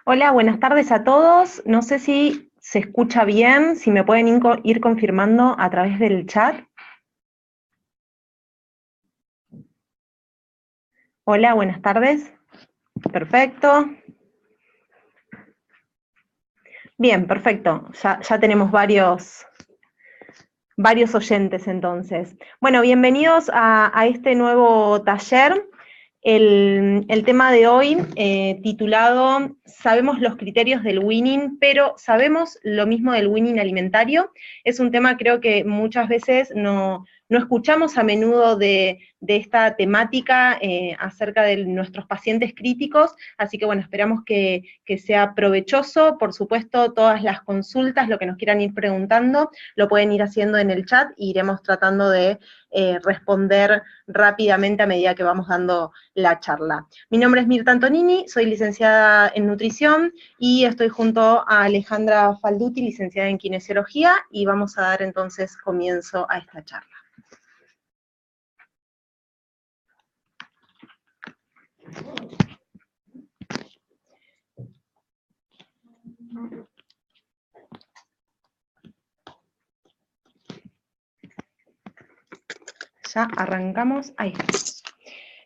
Hola, buenas tardes a todos. No sé si se escucha bien, si me pueden ir confirmando a través del chat. Hola, buenas tardes. Perfecto. Bien, perfecto. Ya tenemos varios oyentes entonces. Bueno, bienvenidos a este nuevo taller. El tema de hoy, titulado Sabemos los criterios del winning, pero ¿sabemos lo mismo del winning alimentario? Es un tema creo que muchas veces no escuchamos a menudo de esta temática acerca de nuestros pacientes críticos, así que bueno, esperamos que sea provechoso. Por supuesto, todas las consultas, lo que nos quieran ir preguntando, lo pueden ir haciendo en el chat y iremos tratando de responder rápidamente a medida que vamos dando la charla. Mi nombre es Mirta Antonini, soy licenciada en nutrición y estoy junto a Alejandra Falduti, licenciada en kinesiología, y vamos a dar entonces comienzo a esta charla. Ya arrancamos, ahí está.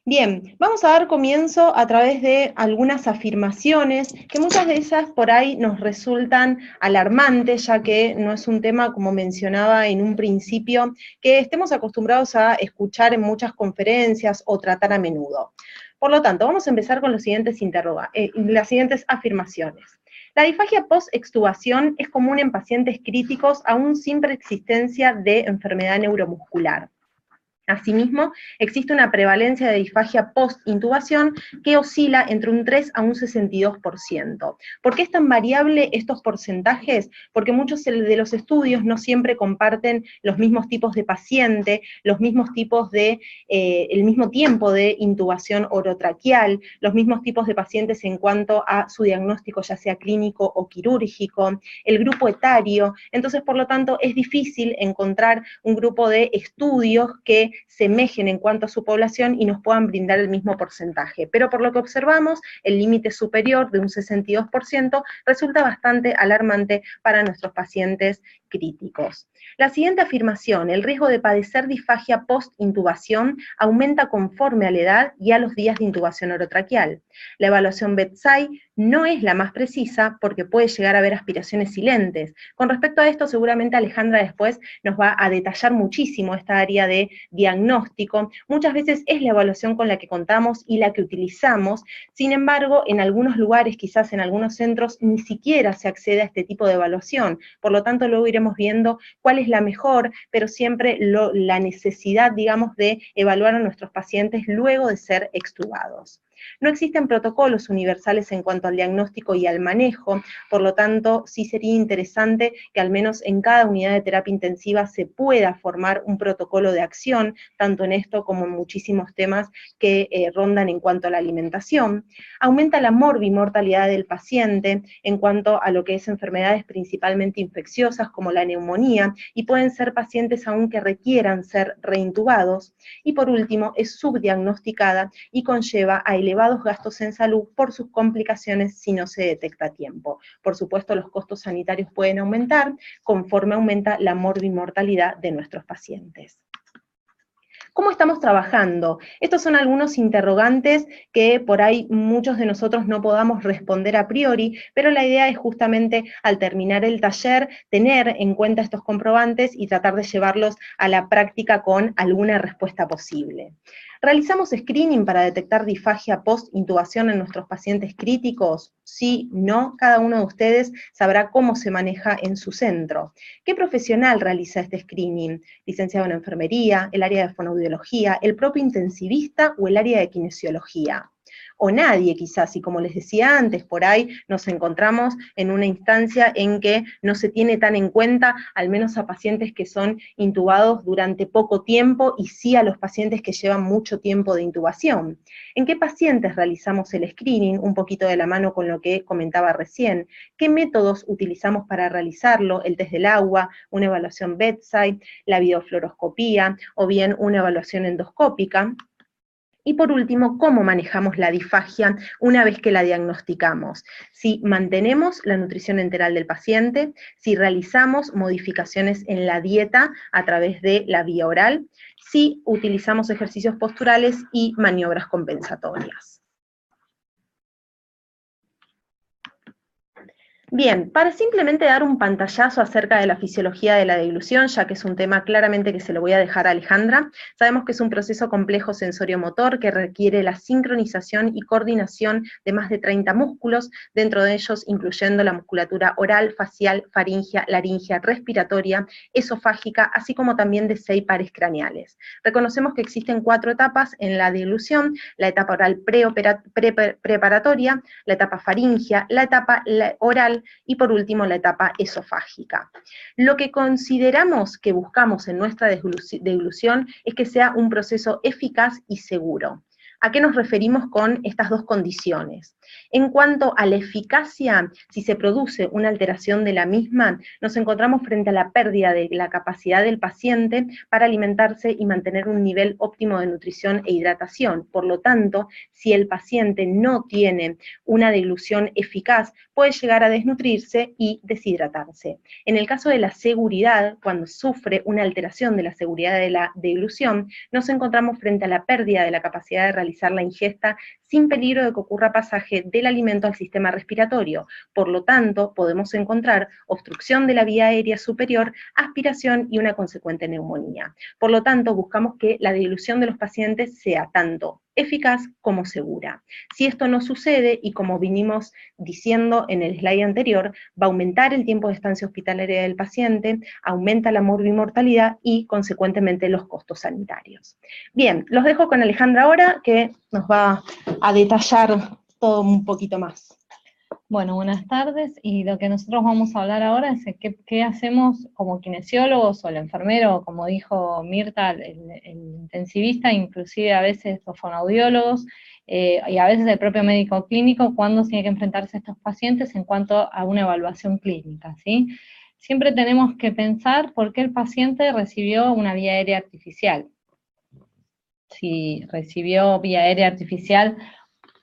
Bien, vamos a dar comienzo a través de algunas afirmaciones, que muchas de ellas por ahí nos resultan alarmantes, ya que no es un tema, como mencionaba en un principio, que estemos acostumbrados a escuchar en muchas conferencias o tratar a menudo. Por lo tanto, vamos a empezar con las siguientes afirmaciones. La disfagia post-extubación es común en pacientes críticos aún sin preexistencia de enfermedad neuromuscular. Asimismo, existe una prevalencia de disfagia post-intubación que oscila entre un 3 a un 62%. ¿Por qué es tan variable estos porcentajes? Porque muchos de los estudios no siempre comparten los mismos tipos de paciente, los mismos tipos de, el mismo tiempo de intubación orotraqueal, los mismos tipos de pacientes en cuanto a su diagnóstico, ya sea clínico o quirúrgico, el grupo etario. Entonces, por lo tanto, es difícil encontrar un grupo de estudios que semejen en cuanto a su población y nos puedan brindar el mismo porcentaje. Pero por lo que observamos, el límite superior de un 62% resulta bastante alarmante para nuestros pacientes críticos. La siguiente afirmación: el riesgo de padecer disfagia post-intubación aumenta conforme a la edad y a los días de intubación orotraqueal. La evaluación bedside no es la más precisa porque puede llegar a haber aspiraciones silentes. Con respecto a esto, seguramente Alejandra después nos va a detallar muchísimo esta área de diagnóstico. Muchas veces es la evaluación con la que contamos y la que utilizamos. Sin embargo, en algunos lugares, quizás en algunos centros, ni siquiera se accede a este tipo de evaluación. Por lo tanto, luego iremos viendo cuál es la mejor, pero siempre la necesidad, digamos, de evaluar a nuestros pacientes luego de ser extubados. No existen protocolos universales en cuanto al diagnóstico y al manejo, por lo tanto, sí sería interesante que al menos en cada unidad de terapia intensiva se pueda formar un protocolo de acción, tanto en esto como en muchísimos temas que rondan en cuanto a la alimentación. Aumenta la morbimortalidad del paciente en cuanto a lo que es enfermedades principalmente infecciosas como la neumonía, y pueden ser pacientes aún que requieran ser reintubados. Y por último, es subdiagnosticada y conlleva a elevados gastos en salud por sus complicaciones si no se detecta a tiempo. Por supuesto, los costos sanitarios pueden aumentar conforme aumenta la morbimortalidad de nuestros pacientes. ¿Cómo estamos trabajando? Estos son algunos interrogantes que por ahí muchos de nosotros no podamos responder a priori, pero la idea es justamente al terminar el taller tener en cuenta estos comprobantes y tratar de llevarlos a la práctica con alguna respuesta posible. ¿Realizamos screening para detectar disfagia post-intubación en nuestros pacientes críticos? Sí, no, cada uno de ustedes sabrá cómo se maneja en su centro. ¿Qué profesional realiza este screening? ¿Licenciado en enfermería, el área de fonoaudiología, el propio intensivista o el área de kinesiología? O nadie quizás, y como les decía antes, por ahí nos encontramos en una instancia en que no se tiene tan en cuenta, al menos a pacientes que son intubados durante poco tiempo, y sí a los pacientes que llevan mucho tiempo de intubación. ¿En qué pacientes realizamos el screening? Un poquito de la mano con lo que comentaba recién. ¿Qué métodos utilizamos para realizarlo? El test del agua, una evaluación bedside, la videofluoroscopía, o bien una evaluación endoscópica. Y por último, ¿cómo manejamos la disfagia una vez que la diagnosticamos? Si mantenemos la nutrición enteral del paciente, si realizamos modificaciones en la dieta a través de la vía oral, si utilizamos ejercicios posturales y maniobras compensatorias. Bien, para simplemente dar un pantallazo acerca de la fisiología de la deglución, ya que es un tema claramente que se lo voy a dejar a Alejandra, sabemos que es un proceso complejo sensorio-motor que requiere la sincronización y coordinación de más de 30 músculos, dentro de ellos incluyendo la musculatura oral, facial, faríngea, laríngea, respiratoria, esofágica, así como también de 6 pares craneales. Reconocemos que existen 4 etapas en la deglución: la etapa oral preparatoria, la etapa faríngea, la etapa oral, y por último la etapa esofágica. Lo que consideramos que buscamos en nuestra deglución es que sea un proceso eficaz y seguro. ¿A qué nos referimos con estas dos condiciones? En cuanto a la eficacia, si se produce una alteración de la misma, nos encontramos frente a la pérdida de la capacidad del paciente para alimentarse y mantener un nivel óptimo de nutrición e hidratación. Por lo tanto, si el paciente no tiene una deglución eficaz, puede llegar a desnutrirse y deshidratarse. En el caso de la seguridad, cuando sufre una alteración de la seguridad de la deglución, nos encontramos frente a la pérdida de la capacidad de realizar la ingesta sin peligro de que ocurra pasaje del alimento al sistema respiratorio. Por lo tanto, podemos encontrar obstrucción de la vía aérea superior, aspiración y una consecuente neumonía. Por lo tanto, buscamos que la deglución de los pacientes sea tanto eficaz como segura. Si esto no sucede, y como vinimos diciendo en el slide anterior, va a aumentar el tiempo de estancia hospitalaria del paciente, aumenta la morbimortalidad y consecuentemente los costos sanitarios. Bien, los dejo con Alejandra ahora, que nos va a detallar todo un poquito más. Bueno, buenas tardes, y lo que nosotros vamos a hablar ahora es qué hacemos como kinesiólogos o el enfermero, como dijo Mirta, el intensivista, inclusive a veces los fonoaudiólogos, y a veces el propio médico clínico, cuando tiene que enfrentarse a estos pacientes en cuanto a una evaluación clínica, ¿sí? Siempre tenemos que pensar por qué el paciente recibió una vía aérea artificial. Si recibió vía aérea artificial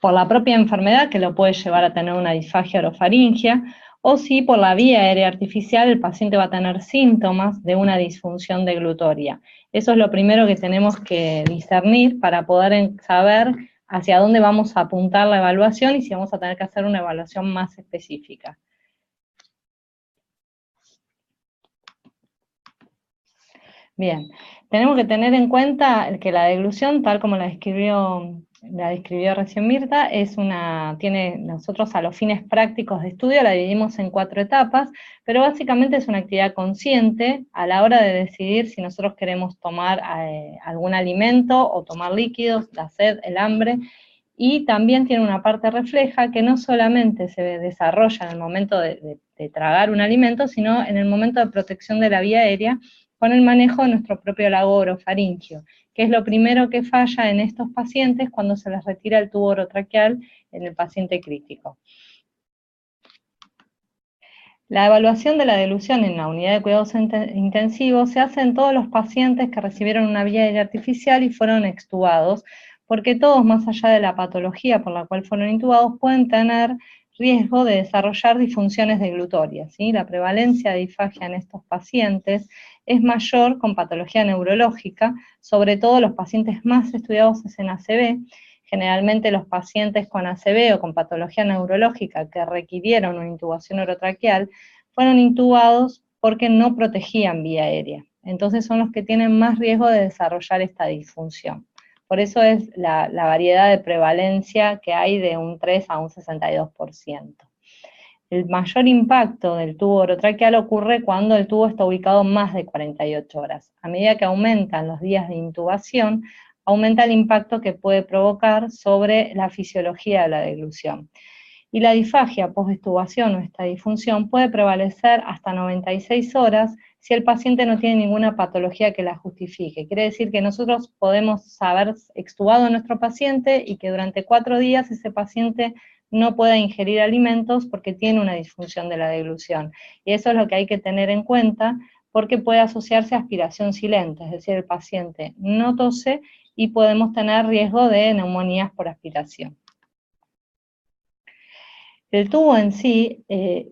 por la propia enfermedad, que lo puede llevar a tener una disfagia orofaringia, o si por la vía aérea artificial el paciente va a tener síntomas de una disfunción deglutoria. Eso es lo primero que tenemos que discernir para poder saber hacia dónde vamos a apuntar la evaluación y si vamos a tener que hacer una evaluación más específica. Bien, tenemos que tener en cuenta que la deglución, tal como la describió recién Mirta, nosotros a los fines prácticos de estudio la dividimos en 4 etapas, pero básicamente es una actividad consciente a la hora de decidir si nosotros queremos tomar algún alimento o tomar líquidos, la sed, el hambre, y también tiene una parte refleja que no solamente se desarrolla en el momento de tragar un alimento, sino en el momento de protección de la vía aérea, con el manejo de nuestro propio lago orofaringio, que es lo primero que falla en estos pacientes cuando se les retira el tubo orotraqueal en el paciente crítico. La evaluación de la deglución en la unidad de cuidados intensivos se hace en todos los pacientes que recibieron una vía aérea artificial y fueron extubados, porque todos, más allá de la patología por la cual fueron intubados, pueden tener riesgo de desarrollar disfunciones deglutorias, ¿sí? La prevalencia de disfagia en estos pacientes es mayor con patología neurológica, sobre todo los pacientes más estudiados es en ACV. Generalmente los pacientes con ACV o con patología neurológica que requirieron una intubación orotraqueal fueron intubados porque no protegían vía aérea. Entonces son los que tienen más riesgo de desarrollar esta disfunción. Por eso es la variedad de prevalencia que hay de un 3 a un 62%. El mayor impacto del tubo orotraqueal ocurre cuando el tubo está ubicado más de 48 horas. A medida que aumentan los días de intubación, aumenta el impacto que puede provocar sobre la fisiología de la deglución. Y la disfagia post-extubación o esta disfunción puede prevalecer hasta 96 horas si el paciente no tiene ninguna patología que la justifique. Quiere decir que nosotros podemos haber extubado a nuestro paciente y que durante 4 días ese paciente no pueda ingerir alimentos porque tiene una disfunción de la deglución. Y eso es lo que hay que tener en cuenta porque puede asociarse a aspiración silente, es decir, el paciente no tose y podemos tener riesgo de neumonías por aspiración. El tubo en sí,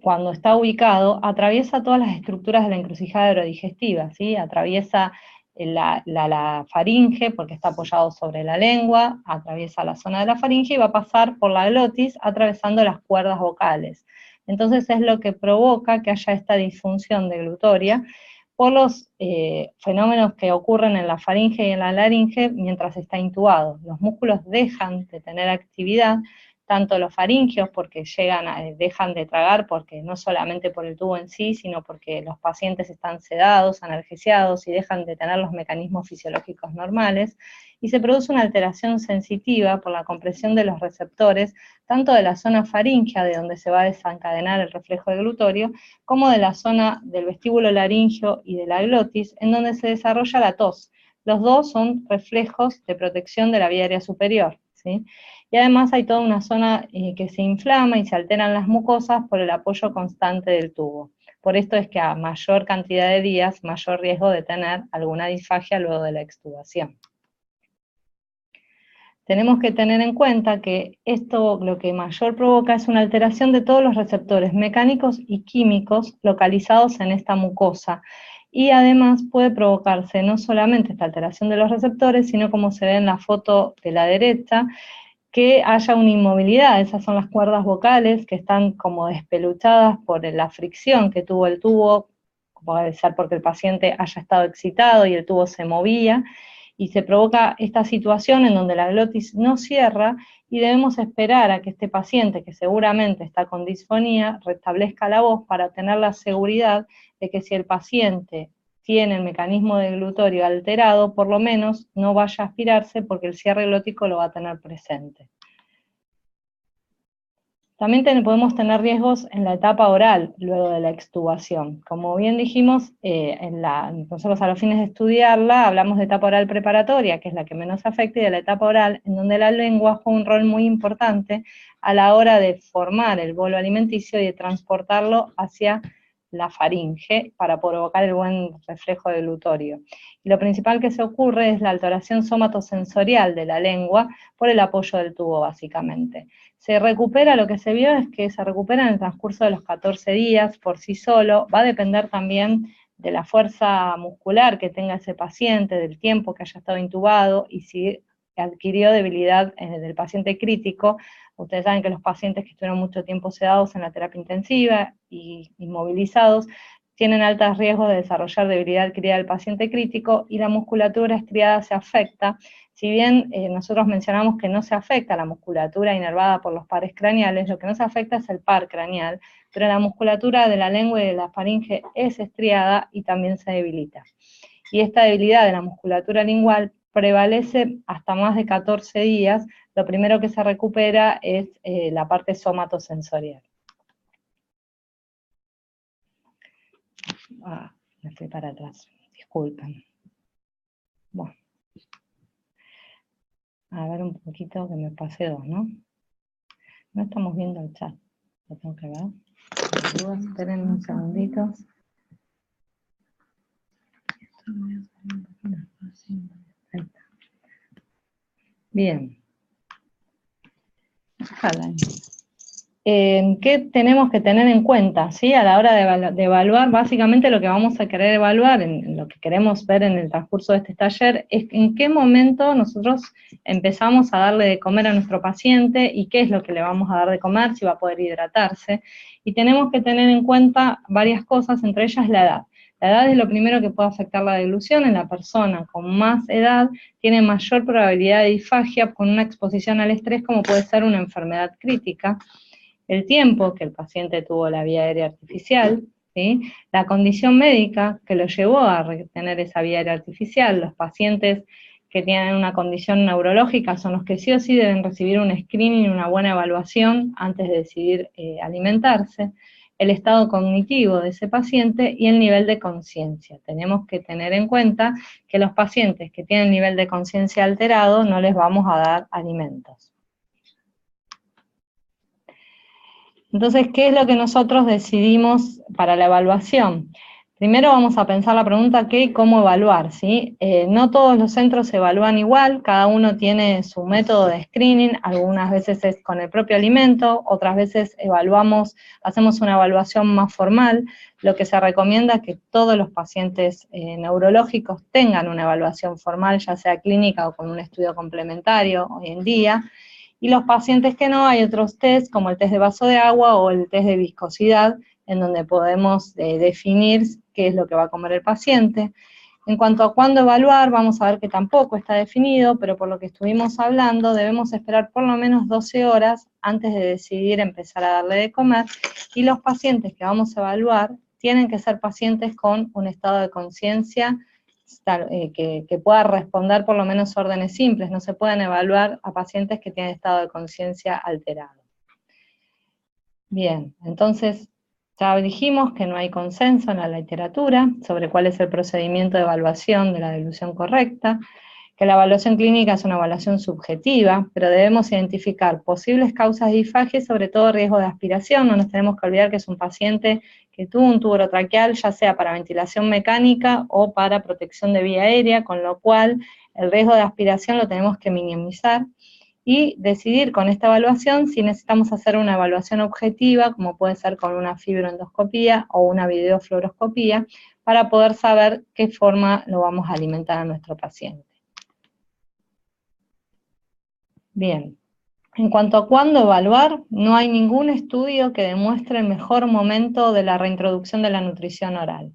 cuando está ubicado, atraviesa todas las estructuras de la encrucijada aerodigestiva, ¿sí? Atraviesa la faringe, porque está apoyado sobre la lengua, atraviesa la zona de la faringe y va a pasar por la glotis, atravesando las cuerdas vocales. Entonces es lo que provoca que haya esta disfunción deglutoria por los fenómenos que ocurren en la faringe y en la laringe mientras está intubado. Los músculos dejan de tener actividad, tanto los faringios, porque dejan de tragar, porque no solamente por el tubo en sí, sino porque los pacientes están sedados, analgesiados, y dejan de tener los mecanismos fisiológicos normales, y se produce una alteración sensitiva por la compresión de los receptores, tanto de la zona faríngea, de donde se va a desencadenar el reflejo deglutorio, como de la zona del vestíbulo laríngeo y de la glotis, en donde se desarrolla la tos. Los dos son reflejos de protección de la vía aérea superior, ¿sí? Y además hay toda una zona que se inflama y se alteran las mucosas por el apoyo constante del tubo. Por esto es que a mayor cantidad de días, mayor riesgo de tener alguna disfagia luego de la extubación. Tenemos que tener en cuenta que esto lo que mayor provoca es una alteración de todos los receptores mecánicos y químicos localizados en esta mucosa, y además puede provocarse no solamente esta alteración de los receptores, sino, como se ve en la foto de la derecha, que haya una inmovilidad. Esas son las cuerdas vocales que están como despeluchadas por la fricción que tuvo el tubo, puede ser porque el paciente haya estado excitado y el tubo se movía, y se provoca esta situación en donde la glotis no cierra, y debemos esperar a que este paciente, que seguramente está con disfonía, restablezca la voz para tener la seguridad de que si el paciente tiene el mecanismo deglutorio alterado, por lo menos no vaya a aspirarse, porque el cierre glótico lo va a tener presente. También podemos tener riesgos en la etapa oral, luego de la extubación. Como bien dijimos, nosotros a los fines de estudiarla, hablamos de etapa oral preparatoria, que es la que menos afecta, y de la etapa oral, en donde la lengua juega un rol muy importante a la hora de formar el bolo alimenticio y de transportarlo hacia la faringe para provocar el buen reflejo deglutorio. Y lo principal que se ocurre es la alteración somatosensorial de la lengua por el apoyo del tubo, básicamente. Se recupera, lo que se vio es que se recupera en el transcurso de los 14 días por sí solo. Va a depender también de la fuerza muscular que tenga ese paciente, del tiempo que haya estado intubado, y si adquirió debilidad del paciente crítico. Ustedes saben que los pacientes que estuvieron mucho tiempo sedados en la terapia intensiva y inmovilizados tienen altos riesgos de desarrollar debilidad adquirida del paciente crítico, y la musculatura estriada se afecta. Si bien nosotros mencionamos que no se afecta la musculatura inervada por los pares craneales, lo que no se afecta es el par craneal, pero la musculatura de la lengua y de la faringe es estriada y también se debilita. Y esta debilidad de la musculatura lingual prevalece hasta más de 14 días. Lo primero que se recupera es la parte somatosensorial. Me fui para atrás, disculpen. Bueno. A ver un poquito, que me pasé dos, ¿no? No estamos viendo el chat, lo tengo que ver. Esperen un segundito. Ahí está. Bien. ¿Qué tenemos que tener en cuenta, ¿sí? A la hora de evaluar? Básicamente lo que vamos a querer evaluar, en lo que queremos ver en el transcurso de este taller, es en qué momento nosotros empezamos a darle de comer a nuestro paciente, y qué es lo que le vamos a dar de comer, si va a poder hidratarse. Y tenemos que tener en cuenta varias cosas, entre ellas la edad. La edad es lo primero que puede afectar la deglución. En la persona con más edad tiene mayor probabilidad de disfagia con una exposición al estrés, como puede ser una enfermedad crítica. El tiempo que el paciente tuvo la vía aérea artificial, ¿sí? La condición médica que lo llevó a tener esa vía aérea artificial. Los pacientes que tienen una condición neurológica son los que sí o sí deben recibir un screening, una buena evaluación antes de decidir alimentarse. El estado cognitivo de ese paciente y el nivel de conciencia. Tenemos que tener en cuenta que los pacientes que tienen nivel de conciencia alterado no les vamos a dar alimentos. Entonces, ¿qué es lo que nosotros decidimos para la evaluación? Primero vamos a pensar la pregunta qué y cómo evaluar, ¿sí? No todos los centros se evalúan igual, cada uno tiene su método de screening, algunas veces es con el propio alimento, otras veces hacemos una evaluación más formal. Lo que se recomienda es que todos los pacientes neurológicos tengan una evaluación formal, ya sea clínica o con un estudio complementario hoy en día, y los pacientes que no, hay otros test como el test de vaso de agua o el test de viscosidad, en donde podemos definir qué es lo que va a comer el paciente. En cuanto a cuándo evaluar, vamos a ver que tampoco está definido, pero por lo que estuvimos hablando, debemos esperar por lo menos 12 horas antes de decidir empezar a darle de comer, y los pacientes que vamos a evaluar tienen que ser pacientes con un estado de conciencia que pueda responder por lo menos órdenes simples. No se pueden evaluar a pacientes que tienen estado de conciencia alterado. Bien, entonces ya dijimos que no hay consenso en la literatura sobre cuál es el procedimiento de evaluación de la delusión correcta, que la evaluación clínica es una evaluación subjetiva, pero debemos identificar posibles causas de disfagia y sobre todo riesgo de aspiración. No nos tenemos que olvidar que es un paciente que tuvo un tubo orotraqueal, ya sea para ventilación mecánica o para protección de vía aérea, con lo cual el riesgo de aspiración lo tenemos que minimizar, y decidir con esta evaluación si necesitamos hacer una evaluación objetiva, como puede ser con una fibroendoscopía o una videofluoroscopía, para poder saber qué forma lo vamos a alimentar a nuestro paciente. Bien, en cuanto a cuándo evaluar, no hay ningún estudio que demuestre el mejor momento de la reintroducción de la nutrición oral,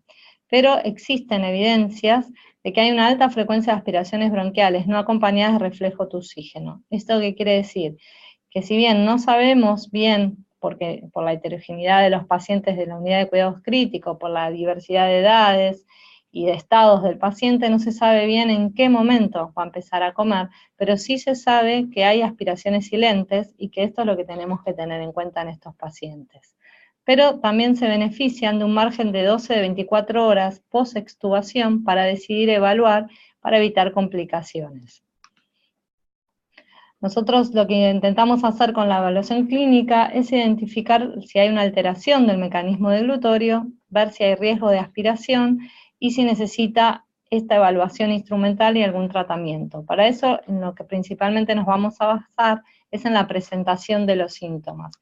pero existen evidencias de que hay una alta frecuencia de aspiraciones bronquiales no acompañadas de reflejo toxígeno. ¿Esto qué quiere decir? Que si bien no sabemos bien, porque por la heterogeneidad de los pacientes de la unidad de cuidados críticos, por la diversidad de edades y de estados del paciente, no se sabe bien en qué momento va a empezar a comer, pero sí se sabe que hay aspiraciones silentes y que esto es lo que tenemos que tener en cuenta en estos pacientes. Pero también se benefician de un margen de 12 de 24 horas post-extubación para decidir evaluar para evitar complicaciones. Nosotros lo que intentamos hacer con la evaluación clínica es identificar si hay una alteración del mecanismo deglutorio, ver si hay riesgo de aspiración y si necesita esta evaluación instrumental y algún tratamiento. Para eso, en lo que principalmente nos vamos a basar es en la presentación de los síntomas.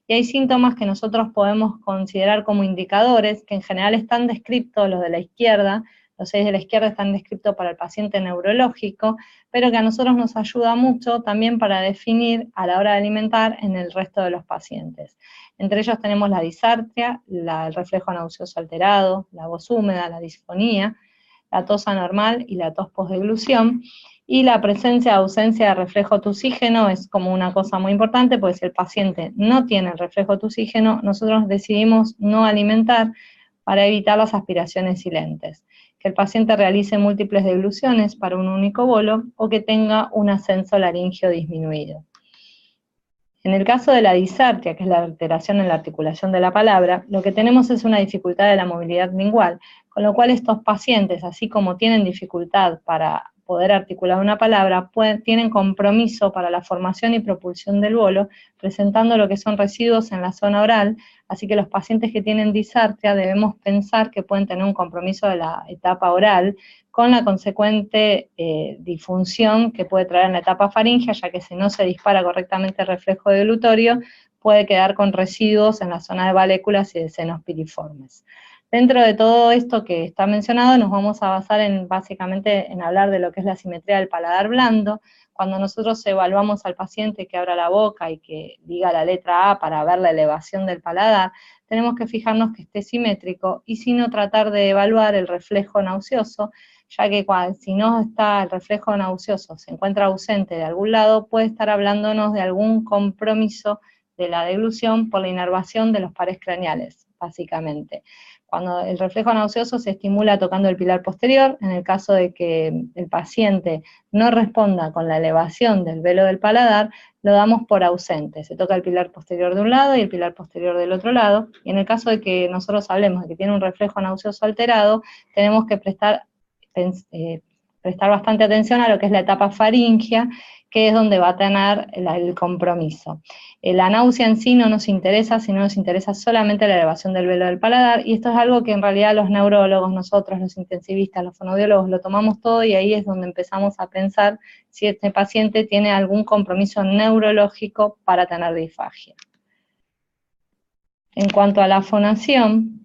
Y hay síntomas que nosotros podemos considerar como indicadores, que en general están descritos, los de la izquierda, los 6 de la izquierda están descritos para el paciente neurológico, pero que a nosotros nos ayuda mucho también para definir a la hora de alimentar en el resto de los pacientes. Entre ellos tenemos la disartria, el reflejo nauseoso alterado, la voz húmeda, la disfonía, la tos anormal y la tos postdeglución. Y la presencia o ausencia de reflejo toxígeno es como una cosa muy importante, porque si el paciente no tiene el reflejo toxígeno, nosotros decidimos no alimentar para evitar las aspiraciones silentes. Que el paciente realice múltiples degluciones para un único bolo o que tenga un ascenso laríngeo disminuido. En el caso de la disartria, que es la alteración en la articulación de la palabra, lo que tenemos es una dificultad de la movilidad lingual, con lo cual estos pacientes, así como tienen dificultad para poder articular una palabra, tienen compromiso para la formación y propulsión del bolo, presentando lo que son residuos en la zona oral, así que los pacientes que tienen disartria debemos pensar que pueden tener un compromiso de la etapa oral, con la consecuente disfunción que puede traer en la etapa faríngea, ya que si no se dispara correctamente el reflejo deglutorio, puede quedar con residuos en la zona de valéculas y de senos piriformes. Dentro de todo esto que está mencionado, nos vamos a basar básicamente en hablar de lo que es la simetría del paladar blando. Cuando nosotros evaluamos al paciente que abra la boca y que diga la letra A para ver la elevación del paladar, tenemos que fijarnos que esté simétrico y si no tratar de evaluar el reflejo nauseoso, ya que si no está el reflejo nauseoso, se encuentra ausente de algún lado, puede estar hablándonos de algún compromiso de la deglución por la inervación de los pares craneales, básicamente. Cuando el reflejo nauseoso se estimula tocando el pilar posterior, en el caso de que el paciente no responda con la elevación del velo del paladar, lo damos por ausente. Se toca el pilar posterior de un lado y el pilar posterior del otro lado, y en el caso de que nosotros hablemos de que tiene un reflejo nauseoso alterado, tenemos que prestar bastante atención a lo que es la etapa faríngea, que es donde va a tener el compromiso. La náusea en sí no nos interesa, sino nos interesa solamente la elevación del velo del paladar, y esto es algo que en realidad los neurólogos, nosotros, los intensivistas, los fonoaudiólogos, lo tomamos todo, y ahí es donde empezamos a pensar si este paciente tiene algún compromiso neurológico para tener disfagia. En cuanto a la fonación,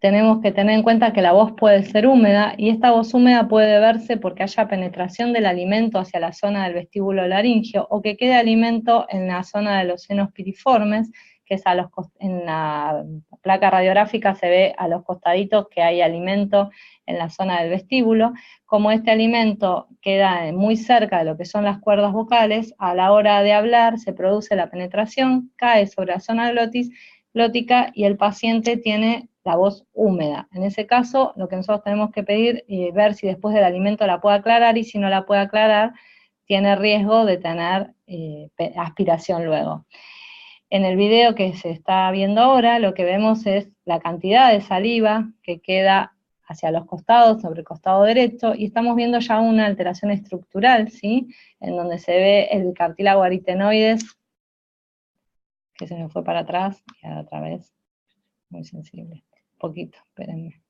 tenemos que tener en cuenta que la voz puede ser húmeda, y esta voz húmeda puede verse porque haya penetración del alimento hacia la zona del vestíbulo laríngeo, o que quede alimento en la zona de los senos piriformes, que es en la placa radiográfica se ve a los costaditos que hay alimento en la zona del vestíbulo. Como este alimento queda muy cerca de lo que son las cuerdas vocales, a la hora de hablar se produce la penetración, cae sobre la zona glótica y el paciente tiene la voz húmeda. En ese caso, lo que nosotros tenemos que pedir es ver si después del alimento la puede aclarar, y si no la puede aclarar, tiene riesgo de tener aspiración luego. En el video que se está viendo ahora, lo que vemos es la cantidad de saliva que queda hacia los costados, sobre el costado derecho, y estamos viendo ya una alteración estructural, ¿sí? En donde se ve el cartílago aritenoides, que se me fue para atrás, y ahora otra vez, muy sensible. Poquito, espérenme.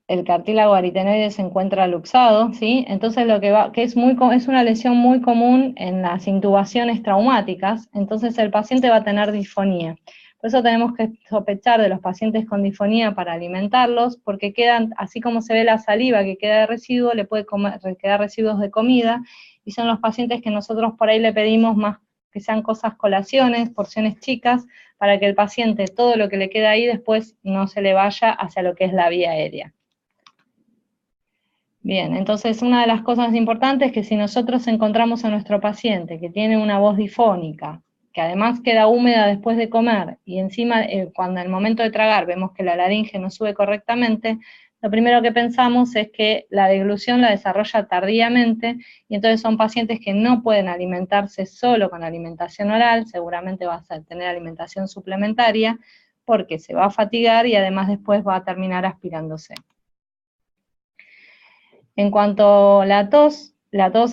El cartílago aritenoide se encuentra luxado, ¿sí? Entonces es una lesión muy común en las intubaciones traumáticas, entonces el paciente va a tener disfonía. Por eso tenemos que sospechar de los pacientes con disfonía para alimentarlos, porque quedan, así como se ve la saliva que queda de residuo, le puede quedar residuos de comida, y son los pacientes que nosotros por ahí le pedimos más que sean cosas colaciones, porciones chicas, para que el paciente, todo lo que le queda ahí después no se le vaya hacia lo que es la vía aérea. Bien, entonces una de las cosas importantes es que si nosotros encontramos a nuestro paciente que tiene una voz difónica, que además queda húmeda después de comer, y encima cuando en el momento de tragar vemos que la laringe no sube correctamente, lo primero que pensamos es que la deglución la desarrolla tardíamente, y entonces son pacientes que no pueden alimentarse solo con alimentación oral, seguramente va a tener alimentación suplementaria, porque se va a fatigar y además después va a terminar aspirándose. En cuanto a la tos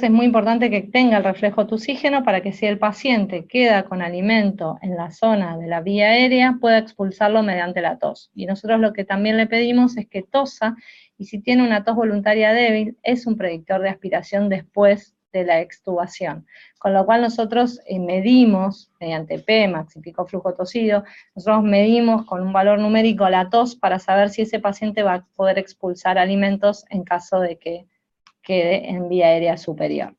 es muy importante que tenga el reflejo tusígeno para que si el paciente queda con alimento en la zona de la vía aérea, pueda expulsarlo mediante la tos. Y nosotros lo que también le pedimos es que tosa, y si tiene una tos voluntaria débil, es un predictor de aspiración después de la extubación. Con lo cual nosotros medimos, mediante PEMAX y pico flujo tosido, nosotros medimos con un valor numérico la tos para saber si ese paciente va a poder expulsar alimentos en caso de que quede en vía aérea superior.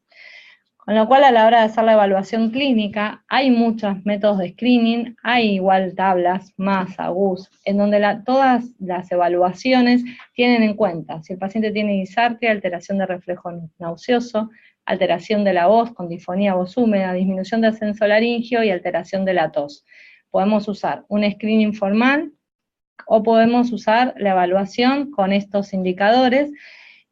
Con lo cual, a la hora de hacer la evaluación clínica, hay muchos métodos de screening, hay igual tablas, MASA, GUS, en donde todas las evaluaciones tienen en cuenta si el paciente tiene disartria, alteración de reflejo nauseoso, alteración de la voz con disfonía voz húmeda, disminución de ascenso laringio y alteración de la tos. Podemos usar un screening formal o podemos usar la evaluación con estos indicadores.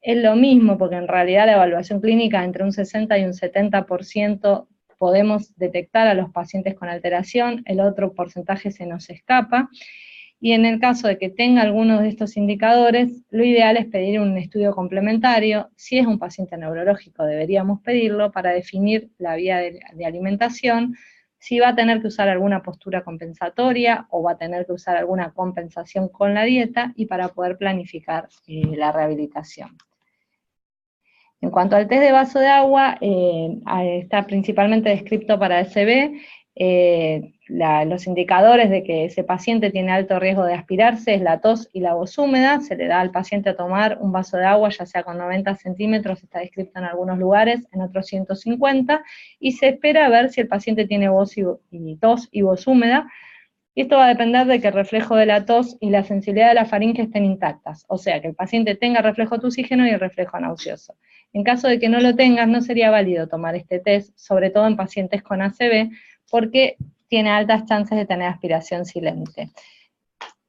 Es lo mismo, porque en realidad la evaluación clínica entre un 60 y un 70% podemos detectar a los pacientes con alteración, el otro porcentaje se nos escapa, y en el caso de que tenga alguno de estos indicadores, lo ideal es pedir un estudio complementario. Si es un paciente neurológico deberíamos pedirlo para definir la vía de alimentación, si va a tener que usar alguna postura compensatoria o va a tener que usar alguna compensación con la dieta, y para poder planificar la rehabilitación. En cuanto al test de vaso de agua, está principalmente descrito para SB. Los indicadores de que ese paciente tiene alto riesgo de aspirarse es la tos y la voz húmeda. Se le da al paciente a tomar un vaso de agua, ya sea con 90 centímetros, está descrito en algunos lugares, en otros 150, y se espera a ver si el paciente tiene tos y voz húmeda. Y esto va a depender de que el reflejo de la tos y la sensibilidad de la faringe estén intactas, o sea, que el paciente tenga reflejo tusígeno y el reflejo nauseoso. En caso de que no lo tengas, no sería válido tomar este test, sobre todo en pacientes con ACV, porque tiene altas chances de tener aspiración silente.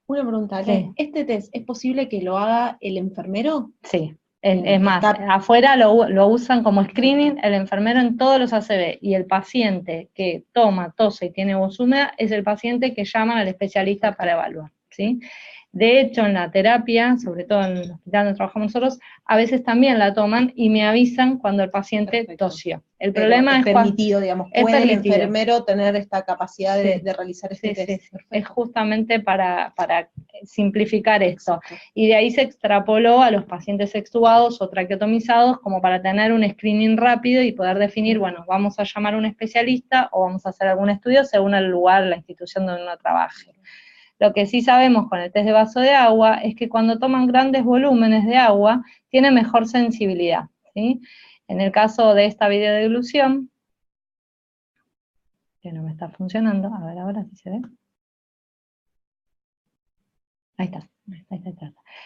Una pregunta, sí. ¿Este test es posible que lo haga el enfermero? Sí. Es más, afuera lo usan como screening el enfermero en todos los ACV, y el paciente que toma, tose y tiene voz húmeda es el paciente que llaman al especialista para evaluar, ¿sí? De hecho, en la terapia, sobre todo en el hospital donde trabajamos nosotros, a veces también la toman y me avisan cuando el paciente tosió. El problema es permitido, digamos, puede el enfermero tener esta capacidad de realizar este test. Sí. Es justamente para simplificar esto. Y de ahí se extrapoló a los pacientes extubados o traqueotomizados como para tener un screening rápido y poder definir, bueno, vamos a llamar a un especialista o vamos a hacer algún estudio según el lugar, la institución donde uno trabaje. Lo que sí sabemos con el test de vaso de agua es que cuando toman grandes volúmenes de agua, tiene mejor sensibilidad, ¿sí? En el caso de esta videodeglución, que no me está funcionando, a ver ahora si se ve. Ahí está.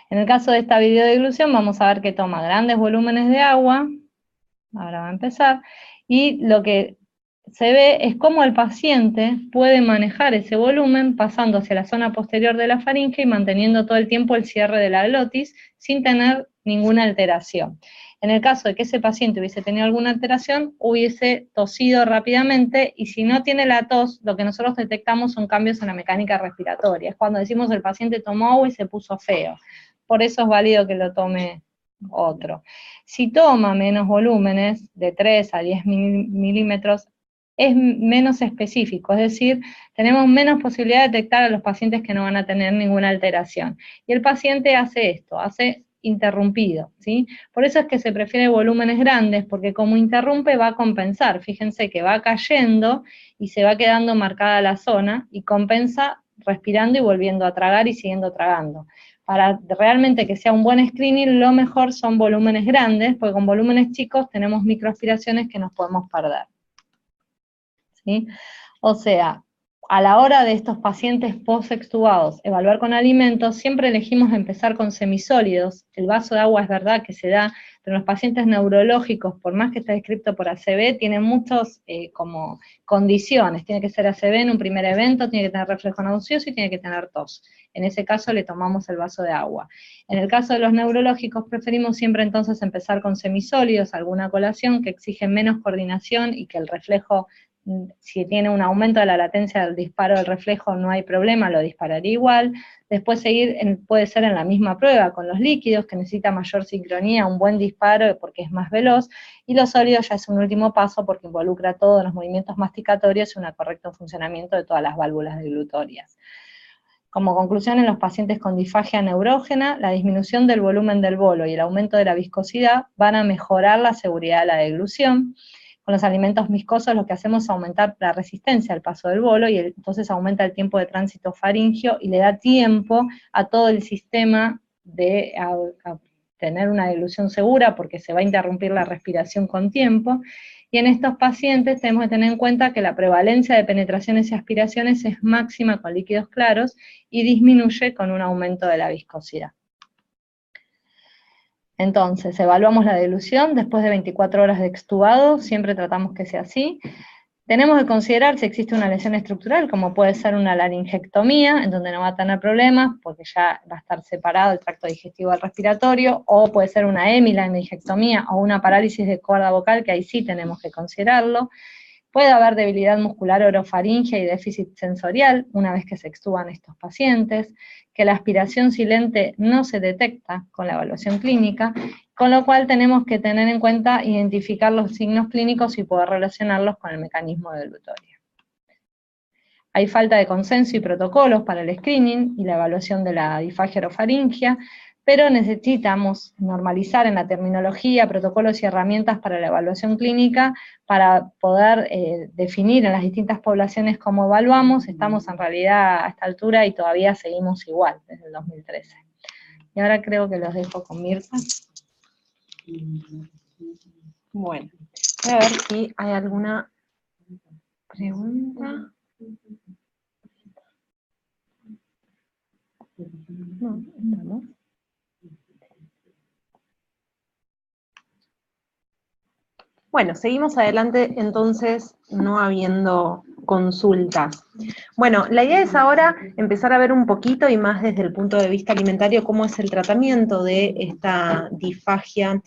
En el caso de esta videodeglución vamos a ver que toma grandes volúmenes de agua, ahora va a empezar, y lo que se ve es cómo el paciente puede manejar ese volumen pasando hacia la zona posterior de la faringe y manteniendo todo el tiempo el cierre de la glotis sin tener ninguna alteración. En el caso de que ese paciente hubiese tenido alguna alteración, hubiese tosido rápidamente, y si no tiene la tos, lo que nosotros detectamos son cambios en la mecánica respiratoria. Es cuando decimos el paciente tomó agua y se puso feo. Por eso es válido que lo tome otro. Si toma menos volúmenes, de 3 a 10 milímetros, es menos específico, es decir, tenemos menos posibilidad de detectar a los pacientes que no van a tener ninguna alteración. Y el paciente hace esto, hace interrumpido, ¿sí? Por eso es que se prefiere volúmenes grandes, porque como interrumpe va a compensar. Fíjense que va cayendo y se va quedando marcada la zona, y compensa respirando y volviendo a tragar y siguiendo tragando. Para realmente que sea un buen screening, lo mejor son volúmenes grandes, porque con volúmenes chicos tenemos microaspiraciones que nos podemos perder, ¿sí? O sea, a la hora de estos pacientes post-extubados, evaluar con alimentos, siempre elegimos empezar con semisólidos. El vaso de agua es verdad que se da, pero los pacientes neurológicos, por más que esté descrito por ACV, tienen muchas como condiciones. Tiene que ser ACV en un primer evento, tiene que tener reflejo nauseoso y tiene que tener tos. En ese caso le tomamos el vaso de agua. En el caso de los neurológicos, preferimos siempre entonces empezar con semisólidos, alguna colación que exige menos coordinación y que el reflejo, si tiene un aumento de la latencia del disparo del reflejo, no hay problema, lo dispararía igual. Después seguir, puede ser en la misma prueba, con los líquidos, que necesita mayor sincronía, un buen disparo porque es más veloz, y los sólidos ya es un último paso porque involucra todos los movimientos masticatorios y un correcto funcionamiento de todas las válvulas deglutorias. Como conclusión, en los pacientes con disfagia neurógena, la disminución del volumen del bolo y el aumento de la viscosidad van a mejorar la seguridad de la deglución. Con los alimentos viscosos lo que hacemos es aumentar la resistencia al paso del bolo, y entonces aumenta el tiempo de tránsito faríngeo y le da tiempo a todo el sistema de a tener una deglución segura, porque se va a interrumpir la respiración con tiempo. Y en estos pacientes tenemos que tener en cuenta que la prevalencia de penetraciones y aspiraciones es máxima con líquidos claros y disminuye con un aumento de la viscosidad. Entonces, evaluamos la dilución después de 24 horas de extubado, siempre tratamos que sea así. Tenemos que considerar si existe una lesión estructural, como puede ser una laringectomía, en donde no va a tener problemas, porque ya va a estar separado el tracto digestivo del respiratorio, o puede ser una hemilaringectomía o una parálisis de cuerda vocal, que ahí sí tenemos que considerarlo. Puede haber debilidad muscular orofaringea y déficit sensorial una vez que se extuban estos pacientes, que la aspiración silente no se detecta con la evaluación clínica, con lo cual tenemos que tener en cuenta identificar los signos clínicos y poder relacionarlos con el mecanismo deglutorio. Hay falta de consenso y protocolos para el screening y la evaluación de la disfagia orofaringea, pero necesitamos normalizar en la terminología, protocolos y herramientas para la evaluación clínica para poder definir en las distintas poblaciones cómo evaluamos. Estamos en realidad a esta altura y todavía seguimos igual desde el 2013. Y ahora creo que los dejo con Mirta. Bueno, voy a ver si hay alguna pregunta. No, estamos. Bueno, seguimos adelante entonces, no habiendo consultas. Bueno, la idea es ahora empezar a ver un poquito y más desde el punto de vista alimentario cómo es el tratamiento de esta disfagia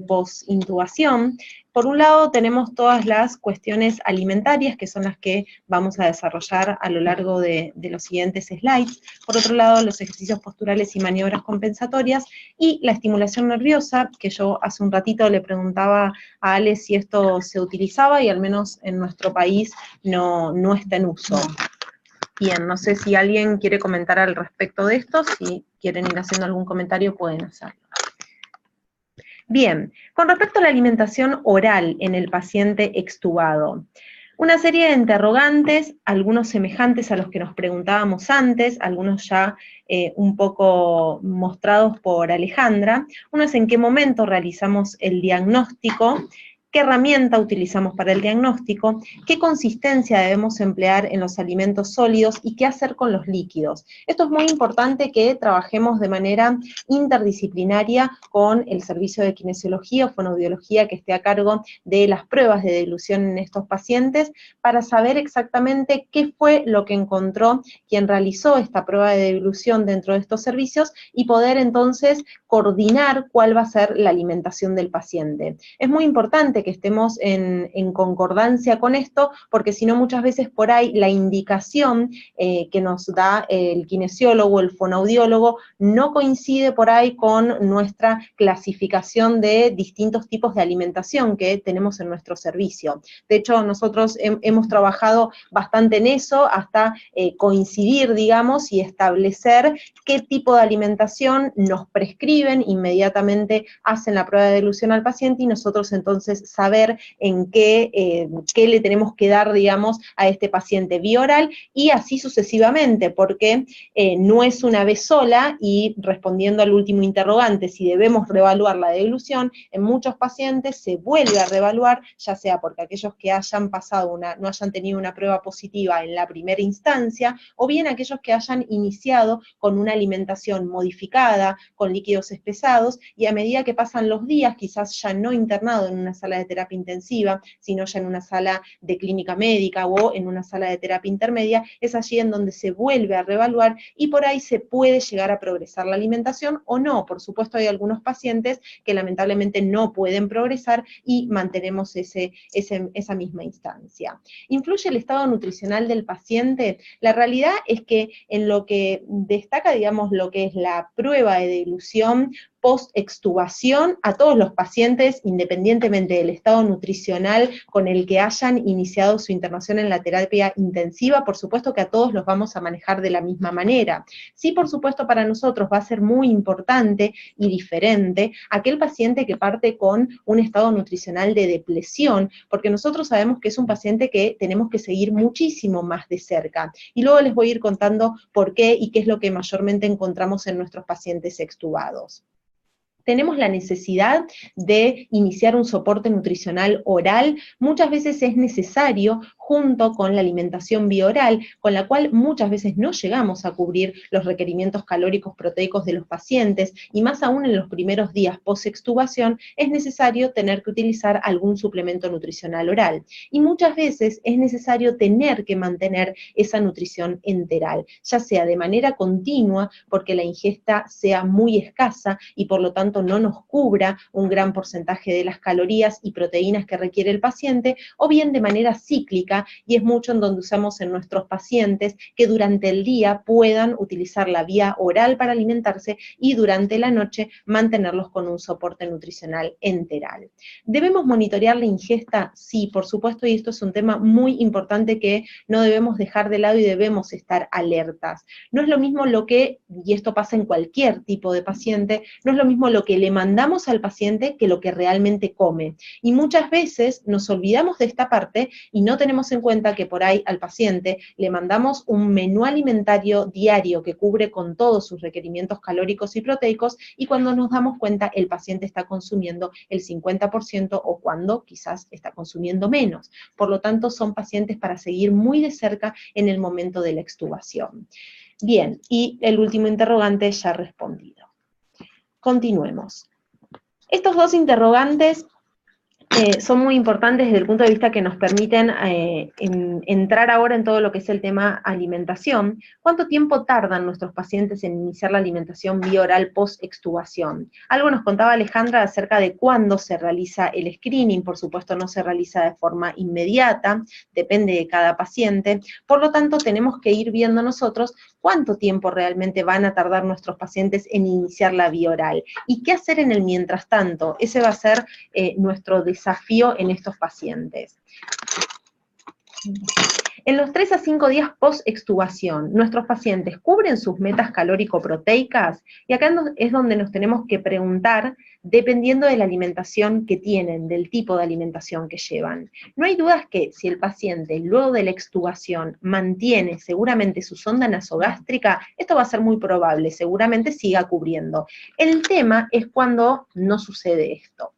post-intubación. Por un lado tenemos todas las cuestiones alimentarias, que son las que vamos a desarrollar a lo largo de los siguientes slides. Por otro lado, los ejercicios posturales y maniobras compensatorias, y la estimulación nerviosa, que yo hace un ratito le preguntaba a Ale si esto se utilizaba, y al menos en nuestro país no está en uso. Bien, no sé si alguien quiere comentar al respecto de esto. Si quieren ir haciendo algún comentario, pueden hacerlo. Bien, con respecto a la alimentación oral en el paciente extubado, una serie de interrogantes, algunos semejantes a los que nos preguntábamos antes, algunos ya un poco mostrados por Alejandra. Uno es en qué momento realizamos el diagnóstico, qué herramienta utilizamos para el diagnóstico, qué consistencia debemos emplear en los alimentos sólidos y qué hacer con los líquidos. Esto es muy importante que trabajemos de manera interdisciplinaria con el servicio de kinesiología o fonoaudiología que esté a cargo de las pruebas de dilución en estos pacientes, para saber exactamente qué fue lo que encontró quien realizó esta prueba de dilución dentro de estos servicios y poder entonces coordinar cuál va a ser la alimentación del paciente. Es muy importante que estemos en concordancia con esto, porque si no muchas veces por ahí la indicación que nos da el kinesiólogo o el fonoaudiólogo no coincide por ahí con nuestra clasificación de distintos tipos de alimentación que tenemos en nuestro servicio. De hecho, nosotros hemos trabajado bastante en eso, hasta coincidir, digamos, y establecer qué tipo de alimentación nos prescriben, inmediatamente hacen la prueba de dilución al paciente, y nosotros entonces saber en qué le tenemos que dar, digamos, a este paciente vía oral, y así sucesivamente, porque no es una vez sola. Y respondiendo al último interrogante, si debemos reevaluar la dilución, en muchos pacientes se vuelve a reevaluar, ya sea porque aquellos que hayan pasado no hayan tenido una prueba positiva en la primera instancia, o bien aquellos que hayan iniciado con una alimentación modificada, con líquidos espesados, y a medida que pasan los días, quizás ya no internado en una sala de terapia intensiva, sino ya en una sala de clínica médica o en una sala de terapia intermedia, es allí en donde se vuelve a reevaluar, y por ahí se puede llegar a progresar la alimentación o no. Por supuesto, hay algunos pacientes que lamentablemente no pueden progresar y mantenemos esa misma instancia. ¿Influye el estado nutricional del paciente? La realidad es que en lo que destaca, digamos, lo que es la prueba de dilución post-extubación, a todos los pacientes, independientemente del estado nutricional con el que hayan iniciado su internación en la terapia intensiva, por supuesto que a todos los vamos a manejar de la misma manera. Sí, por supuesto, para nosotros va a ser muy importante y diferente aquel paciente que parte con un estado nutricional de depresión, porque nosotros sabemos que es un paciente que tenemos que seguir muchísimo más de cerca. Y luego les voy a ir contando por qué y qué es lo que mayormente encontramos en nuestros pacientes extubados. Tenemos la necesidad de iniciar un soporte nutricional oral. Muchas veces es necesario, junto con la alimentación bioral, con la cual muchas veces no llegamos a cubrir los requerimientos calóricos proteicos de los pacientes, y más aún en los primeros días post-extubación, es necesario tener que utilizar algún suplemento nutricional oral. Y muchas veces es necesario tener que mantener esa nutrición enteral, ya sea de manera continua, porque la ingesta sea muy escasa y por lo tanto no nos cubra un gran porcentaje de las calorías y proteínas que requiere el paciente, o bien de manera cíclica, y es mucho en donde usamos en nuestros pacientes que durante el día puedan utilizar la vía oral para alimentarse y durante la noche mantenerlos con un soporte nutricional enteral. ¿Debemos monitorear la ingesta? Sí, por supuesto, y esto es un tema muy importante que no debemos dejar de lado y debemos estar alertas. No es lo mismo lo que, y esto pasa en cualquier tipo de paciente, no es lo mismo lo que le mandamos al paciente que lo que realmente come. Y muchas veces nos olvidamos de esta parte y no tenemos en cuenta que por ahí al paciente le mandamos un menú alimentario diario que cubre con todos sus requerimientos calóricos y proteicos, y cuando nos damos cuenta el paciente está consumiendo el 50% o cuando quizás está consumiendo menos. Por lo tanto, son pacientes para seguir muy de cerca en el momento de la extubación. Bien, y el último interrogante ya respondido. Continuemos. Estos dos interrogantes son muy importantes desde el punto de vista que nos permiten entrar ahora en todo lo que es el tema alimentación. ¿Cuánto tiempo tardan nuestros pacientes en iniciar la alimentación vía oral post-extubación? Algo nos contaba Alejandra acerca de cuándo se realiza el screening, por supuesto no se realiza de forma inmediata, depende de cada paciente, por lo tanto tenemos que ir viendo nosotros cuánto tiempo realmente van a tardar nuestros pacientes en iniciar la vía oral, y qué hacer en el mientras tanto. Ese va a ser nuestro desafío en estos pacientes. En los 3 a 5 días post-extubación, ¿nuestros pacientes cubren sus metas calórico-proteicas? Y acá es donde nos tenemos que preguntar, dependiendo de la alimentación que tienen, del tipo de alimentación que llevan. No hay dudas que si el paciente, luego de la extubación, mantiene seguramente su sonda nasogástrica, esto va a ser muy probable, seguramente siga cubriendo. El tema es cuando no sucede esto.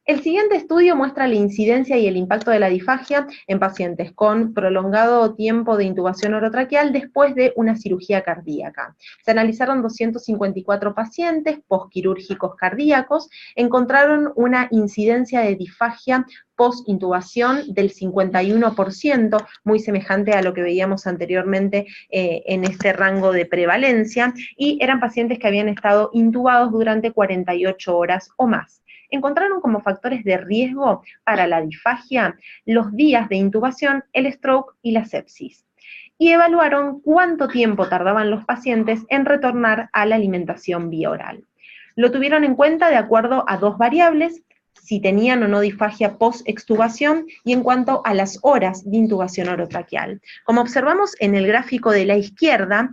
El siguiente estudio muestra la incidencia y el impacto de la disfagia en pacientes con prolongado tiempo de intubación orotraqueal después de una cirugía cardíaca. Se analizaron 254 pacientes postquirúrgicos cardíacos, encontraron una incidencia de disfagia post-intubación del 51%, muy semejante a lo que veíamos anteriormente en este rango de prevalencia, y eran pacientes que habían estado intubados durante 48 horas o más. Encontraron como factores de riesgo para la disfagia los días de intubación, el stroke y la sepsis. Y evaluaron cuánto tiempo tardaban los pacientes en retornar a la alimentación vía oral. Lo tuvieron en cuenta de acuerdo a dos variables, si tenían o no disfagia post-extubación y en cuanto a las horas de intubación orotraqueal. Como observamos en el gráfico de la izquierda,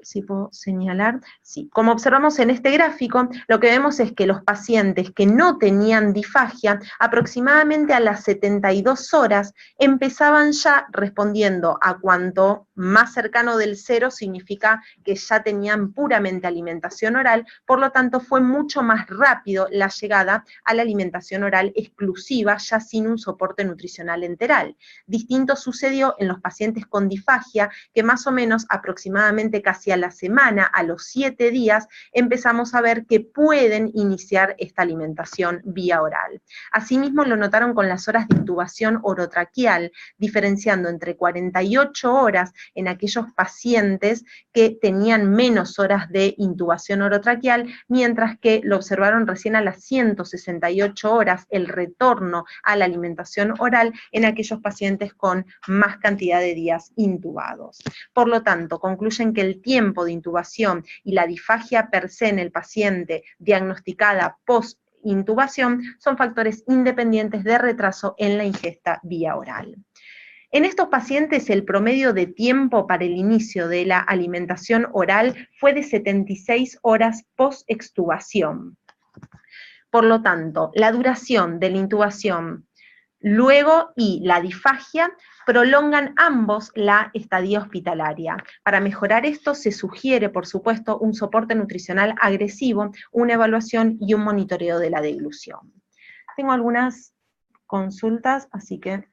si puedo señalar, sí. Como observamos en este gráfico, lo que vemos es que los pacientes que no tenían disfagia, aproximadamente a las 72 horas, empezaban ya respondiendo a cuanto más cercano del cero significa que ya tenían puramente alimentación oral, por lo tanto fue mucho más rápido la llegada a la alimentación oral exclusiva, ya sin un soporte nutricional enteral. Distinto sucedió en los pacientes con disfagia, que más o menos aproximadamente casi a la semana, a los 7 días, empezamos a ver que pueden iniciar esta alimentación vía oral. Asimismo lo notaron con las horas de intubación orotraqueal, diferenciando entre 48 horas en aquellos pacientes que tenían menos horas de intubación orotraqueal, mientras que lo observaron recién a las 168 horas el retorno a la alimentación oral en aquellos pacientes con más cantidad de días intubados. Por lo tanto, concluyen que el tiempo de intubación y la disfagia per se en el paciente diagnosticada post-intubación son factores independientes de retraso en la ingesta vía oral. En estos pacientes el promedio de tiempo para el inicio de la alimentación oral fue de 76 horas post-extubación. Por lo tanto, la duración de la intubación luego y la disfagia prolongan ambos la estadía hospitalaria. Para mejorar esto se sugiere, por supuesto, un soporte nutricional agresivo, una evaluación y un monitoreo de la deglución. Tengo algunas consultas, así que...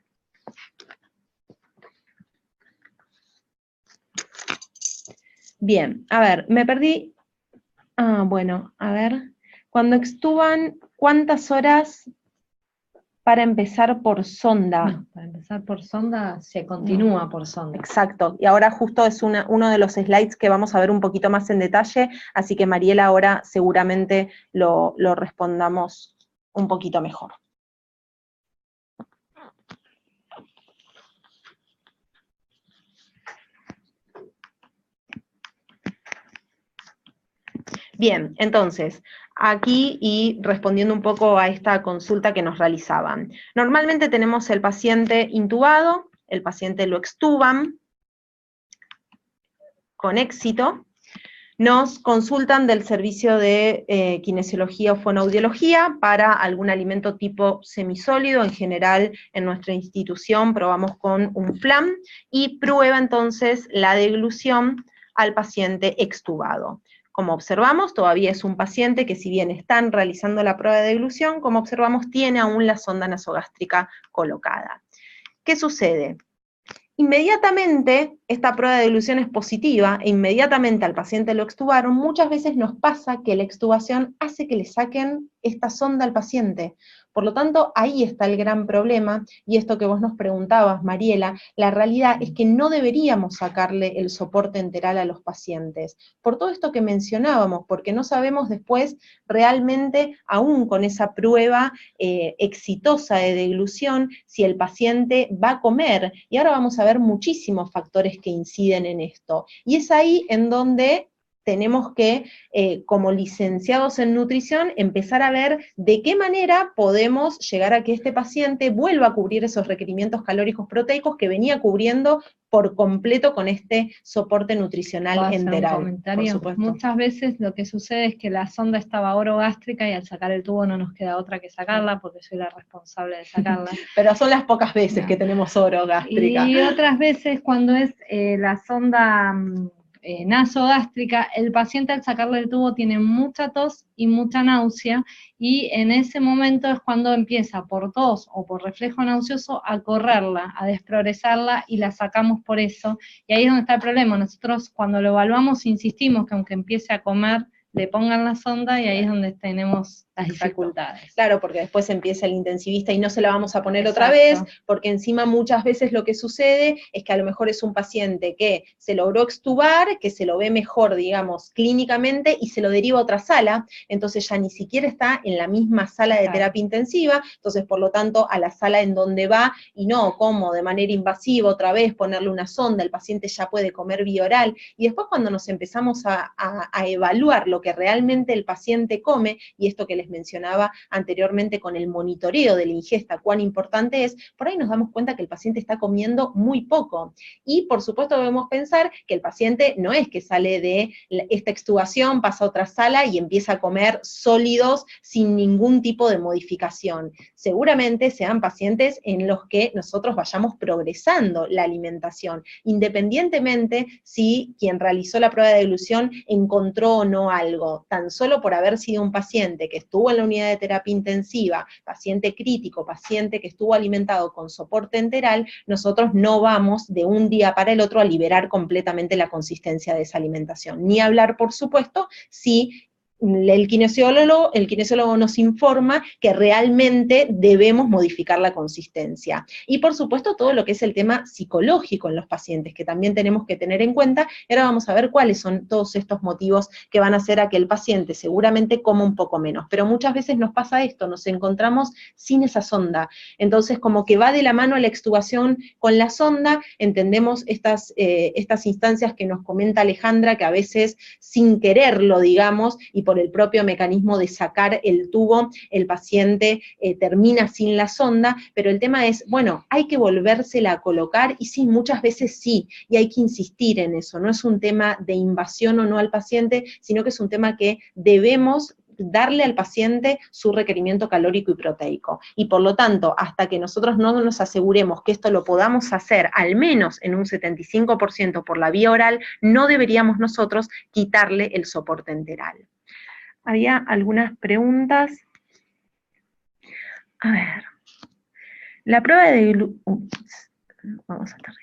Bien, a ver, me perdí. Bueno, a ver. Cuando extuban, ¿cuántas horas para empezar por sonda? No, para empezar por sonda se continúa por sonda. Exacto, y ahora justo es uno de los slides que vamos a ver un poquito más en detalle, así que Mariela ahora seguramente lo respondamos un poquito mejor. Bien, entonces, aquí y respondiendo un poco a esta consulta que nos realizaban. Normalmente tenemos el paciente intubado, el paciente lo extuban con éxito, nos consultan del servicio de kinesiología o fonoaudiología para algún alimento tipo semisólido, en general en nuestra institución probamos con un FLAM, y prueba entonces la deglución al paciente extubado. Como observamos, todavía es un paciente que si bien están realizando la prueba de deglución, como observamos, tiene aún la sonda nasogástrica colocada. ¿Qué sucede? Inmediatamente esta prueba de deglución es positiva e inmediatamente al paciente lo extubaron. Muchas veces nos pasa que la extubación hace que le saquen esta sonda al paciente. Por lo tanto, ahí está el gran problema, y esto que vos nos preguntabas, Mariela, la realidad es que no deberíamos sacarle el soporte enteral a los pacientes, por todo esto que mencionábamos, porque no sabemos después realmente, aún con esa prueba exitosa de deglución, si el paciente va a comer, y ahora vamos a ver muchísimos factores que inciden en esto, y es ahí en donde tenemos que, como licenciados en nutrición, empezar a ver de qué manera podemos llegar a que este paciente vuelva a cubrir esos requerimientos calóricos proteicos que venía cubriendo por completo con este soporte nutricional enteral. Un comentario. Muchas veces lo que sucede es que la sonda estaba orogástrica y al sacar el tubo no nos queda otra que sacarla, porque soy la responsable de sacarla. Pero son las pocas veces que tenemos orogástrica. Y otras veces cuando es la sonda nasogástrica, el paciente al sacarle el tubo tiene mucha tos y mucha náusea, y en ese momento es cuando empieza por tos o por reflejo nauseoso a correrla, a desprogresarla, y la sacamos por eso, y ahí es donde está el problema. Nosotros cuando lo evaluamos insistimos que aunque empiece a comer, le pongan la sonda, y ahí es donde tenemos las dificultades. Claro, porque después empieza el intensivista y no se la vamos a poner otra vez, porque encima muchas veces lo que sucede es que a lo mejor es un paciente que se logró extubar, que se lo ve mejor, digamos, clínicamente, y se lo deriva a otra sala, entonces ya ni siquiera está en la misma sala de terapia intensiva, entonces por lo tanto a la sala en donde va, y no como de manera invasiva otra vez ponerle una sonda, el paciente ya puede comer vía oral, y después cuando nos empezamos a evaluar lo que realmente el paciente come, y esto que les mencionaba anteriormente con el monitoreo de la ingesta, cuán importante es, por ahí nos damos cuenta que el paciente está comiendo muy poco. Y por supuesto debemos pensar que el paciente no es que sale de esta extubación, pasa a otra sala y empieza a comer sólidos sin ningún tipo de modificación. Seguramente sean pacientes en los que nosotros vayamos progresando la alimentación, independientemente si quien realizó la prueba de deglución encontró o no algo, tan solo por haber sido un paciente que estuvo en la unidad de terapia intensiva, paciente crítico, paciente que estuvo alimentado con soporte enteral, nosotros no vamos de un día para el otro a liberar completamente la consistencia de esa alimentación. Ni hablar, por supuesto, si el kinesiólogo nos informa que realmente debemos modificar la consistencia. Y por supuesto todo lo que es el tema psicológico en los pacientes, que también tenemos que tener en cuenta, y ahora vamos a ver cuáles son todos estos motivos que van a hacer a que el paciente seguramente coma un poco menos. Pero muchas veces nos pasa esto, nos encontramos sin esa sonda, entonces como que va de la mano la extubación con la sonda, entendemos estas instancias que nos comenta Alejandra, que a veces sin quererlo, digamos, y por el propio mecanismo de sacar el tubo, el paciente termina sin la sonda, pero el tema es, bueno, hay que volvérsela a colocar, y sí, muchas veces sí, y hay que insistir en eso, no es un tema de invasión o no al paciente, sino que es un tema que debemos darle al paciente su requerimiento calórico y proteico. Y por lo tanto, hasta que nosotros no nos aseguremos que esto lo podamos hacer, al menos en un 75% por la vía oral, no deberíamos nosotros quitarle el soporte enteral. Había algunas preguntas. A ver. La prueba de vamos hasta arriba.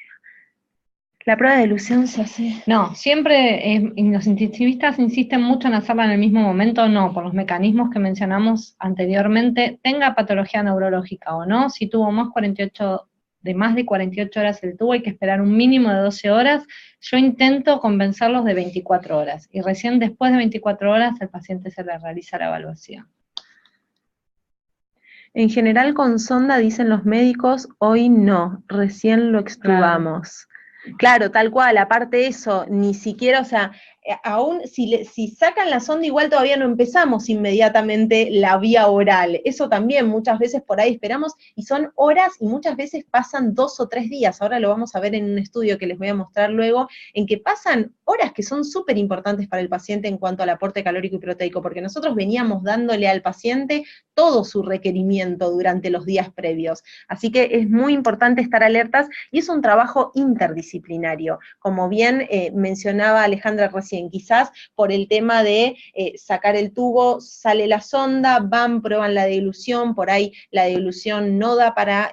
¿La prueba de dilución se hace? No, siempre los intensivistas insisten mucho en hacerla en el mismo momento, no, por los mecanismos que mencionamos anteriormente, tenga patología neurológica o no, si tuvo más de 48 horas el tubo, hay que esperar un mínimo de 12 horas, yo intento convencerlos de 24 horas, y recién después de 24 horas al paciente se le realiza la evaluación. En general con sonda dicen los médicos, hoy no, recién lo extubamos. Claro, tal cual, aparte de eso, ni siquiera, o sea, aún si sacan la sonda igual todavía no empezamos inmediatamente la vía oral, eso también muchas veces por ahí esperamos, y son horas y muchas veces pasan 2 o 3 días, ahora lo vamos a ver en un estudio que les voy a mostrar luego, en que pasan horas que son súper importantes para el paciente en cuanto al aporte calórico y proteico, porque nosotros veníamos dándole al paciente todo su requerimiento durante los días previos, así que es muy importante estar alertas, y es un trabajo interdisciplinario, como bien mencionaba Alejandra recién, paciente. Quizás por el tema de sacar el tubo, sale la sonda, van, prueban la dilución, por ahí la dilución no da para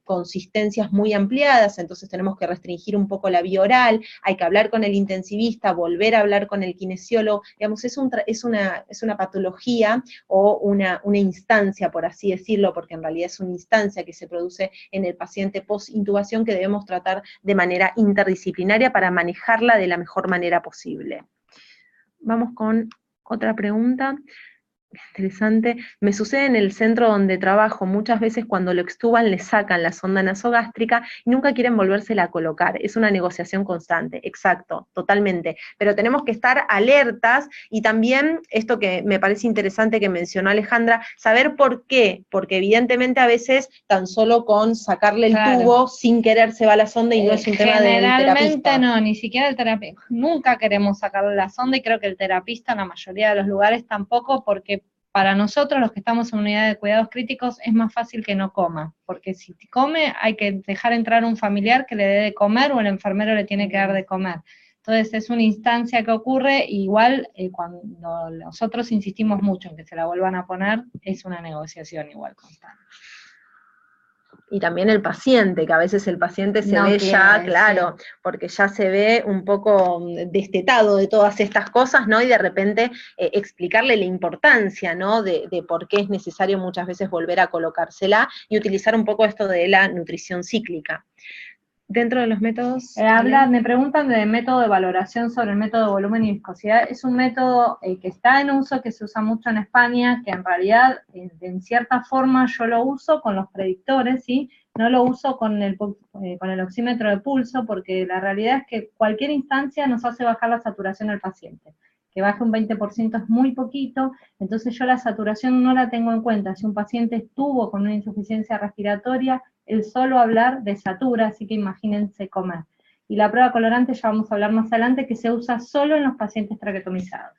consistencias muy ampliadas, entonces tenemos que restringir un poco la vía oral, hay que hablar con el intensivista, volver a hablar con el kinesiólogo, digamos, es una patología o una instancia, por así decirlo, porque en realidad es una instancia que se produce en el paciente post-intubación que debemos tratar de manera interdisciplinaria para manejarla de la mejor manera posible. Vamos con otra pregunta. Interesante. Me sucede en el centro donde trabajo, muchas veces cuando lo extuban le sacan la sonda nasogástrica y nunca quieren volvérsela a colocar. Es una negociación constante, exacto, totalmente. Pero tenemos que estar alertas y también, esto que me parece interesante que mencionó Alejandra, saber por qué, porque evidentemente a veces tan solo con sacarle el tubo sin querer se va la sonda y no es un tema del terapista. Generalmente no, ni siquiera el terapista. Nunca queremos sacarle la sonda y creo que el terapista en la mayoría de los lugares tampoco, porque para nosotros, los que estamos en unidad de cuidados críticos, es más fácil que no coma, porque si come hay que dejar entrar un familiar que le dé de comer o el enfermero le tiene que dar de comer. Entonces es una instancia que ocurre, igual cuando nosotros insistimos mucho en que se la vuelvan a poner, es una negociación igual constante. Y también el paciente, que a veces el paciente se ve ya, claro, porque ya se ve un poco destetado de todas estas cosas, ¿no? Y de repente explicarle la importancia, ¿no? De por qué es necesario muchas veces volver a colocársela y utilizar un poco esto de la nutrición cíclica. Dentro de los métodos... me preguntan de método de valoración sobre el método de volumen y viscosidad. Es un método que está en uso, que se usa mucho en España, que en realidad, en cierta forma, yo lo uso con los predictores, ¿sí? No lo uso con el oxímetro de pulso, porque la realidad es que cualquier instancia nos hace bajar la saturación del paciente. Que baje un 20% es muy poquito, entonces yo la saturación no la tengo en cuenta. Si un paciente estuvo con una insuficiencia respiratoria, el solo hablar desatura, así que imagínense comer. Y la prueba colorante, ya vamos a hablar más adelante, que se usa solo en los pacientes traqueotomizados.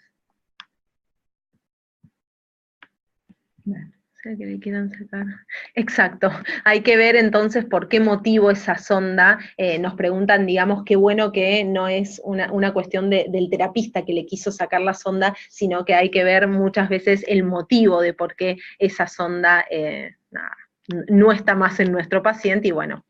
Que le quieran sacar. Exacto, hay que ver entonces por qué motivo esa sonda, nos preguntan, digamos, qué bueno que no es una cuestión del terapista que le quiso sacar la sonda, sino que hay que ver muchas veces el motivo de por qué esa sonda no está más en nuestro paciente y bueno,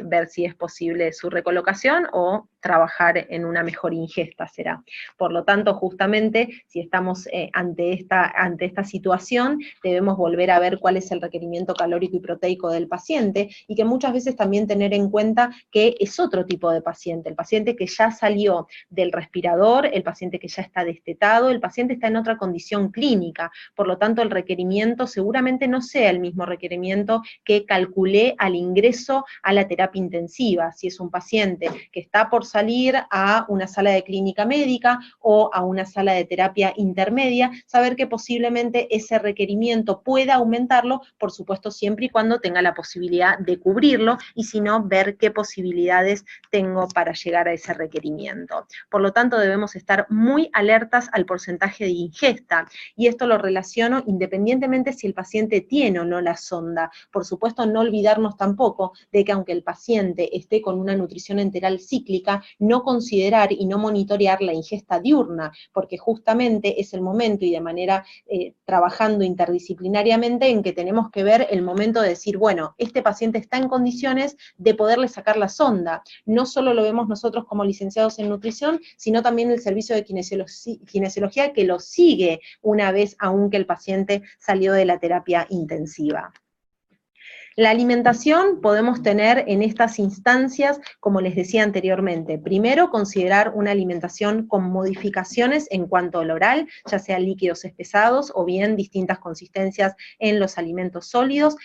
ver si es posible su recolocación o trabajar en una mejor ingesta será. Por lo tanto, justamente, si estamos ante esta situación, debemos volver a ver cuál es el requerimiento calórico y proteico del paciente, y que muchas veces también tener en cuenta que es otro tipo de paciente, el paciente que ya salió del respirador, el paciente que ya está destetado, el paciente está en otra condición clínica, por lo tanto el requerimiento seguramente no sea el mismo requerimiento que calculé al ingreso a la terapia intensiva. Si es un paciente que está por salir a una sala de clínica médica o a una sala de terapia intermedia, saber que posiblemente ese requerimiento pueda aumentarlo, por supuesto siempre y cuando tenga la posibilidad de cubrirlo, y si no, ver qué posibilidades tengo para llegar a ese requerimiento. Por lo tanto, debemos estar muy alertas al porcentaje de ingesta, y esto lo relaciono independientemente si el paciente tiene o no la sonda. Por supuesto, no olvidarnos tampoco de que aunque el paciente esté con una nutrición enteral cíclica, no considerar y no monitorear la ingesta diurna, porque justamente es el momento y de manera trabajando interdisciplinariamente en que tenemos que ver el momento de decir, bueno, este paciente está en condiciones de poderle sacar la sonda. No solo lo vemos nosotros como licenciados en nutrición, sino también el servicio de kinesiología que lo sigue una vez aunque el paciente salió de la terapia intensiva. La alimentación podemos tener en estas instancias, como les decía anteriormente, primero considerar una alimentación con modificaciones en cuanto al oral, ya sea líquidos espesados o bien distintas consistencias en los alimentos sólidos,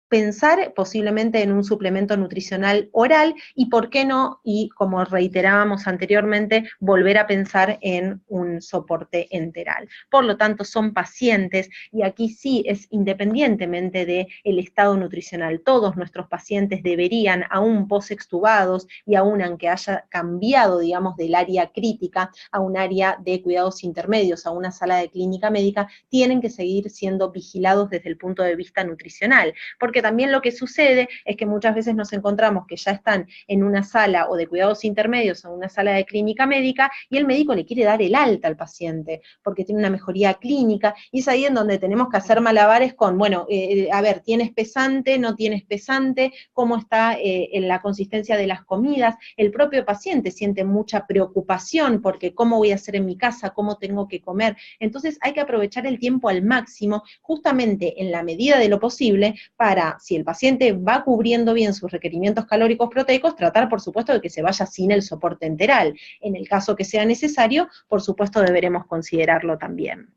pensar posiblemente en un suplemento nutricional oral y, ¿por qué no? Y como reiterábamos anteriormente, volver a pensar en un soporte enteral. Por lo tanto, son pacientes, y aquí sí es independientemente del estado nutricional. Todos nuestros pacientes deberían, aún post-extubados y aún aunque haya cambiado, digamos, del área crítica a un área de cuidados intermedios, a una sala de clínica médica, tienen que seguir siendo vigilados desde el punto de vista nutricional. Porque porque también lo que sucede es que muchas veces nos encontramos que ya están en una sala o de cuidados intermedios o en una sala de clínica médica y el médico le quiere dar el alta al paciente porque tiene una mejoría clínica, y es ahí en donde tenemos que hacer malabares con, bueno, a ver, ¿tienes pesante, no tienes pesante? ¿Cómo está en la consistencia de las comidas? El propio paciente siente mucha preocupación porque ¿cómo voy a hacer en mi casa? ¿Cómo tengo que comer? Entonces hay que aprovechar el tiempo al máximo, justamente en la medida de lo posible, para, si el paciente va cubriendo bien sus requerimientos calóricos proteicos, tratar, por supuesto, de que se vaya sin el soporte enteral. En el caso que sea necesario, por supuesto, deberemos considerarlo también.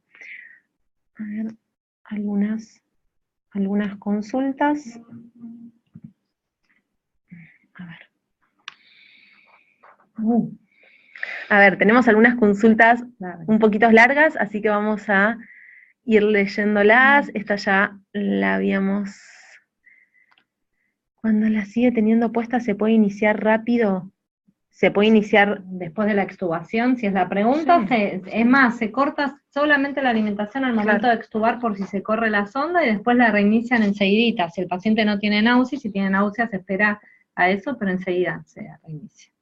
A ver, algunas consultas. A ver, tenemos algunas consultas un poquito largas, así que vamos a ir leyéndolas. Esta ya la habíamos... Cuando la sigue teniendo puesta, ¿se puede iniciar rápido? ¿Se puede iniciar después de la extubación? Si es la pregunta, sí. Es más, se corta solamente la alimentación al momento de extubar por si se corre la sonda y después la reinician enseguidita. Si el paciente no tiene náuseas, si tiene náuseas se espera a eso, pero enseguida se reinicia.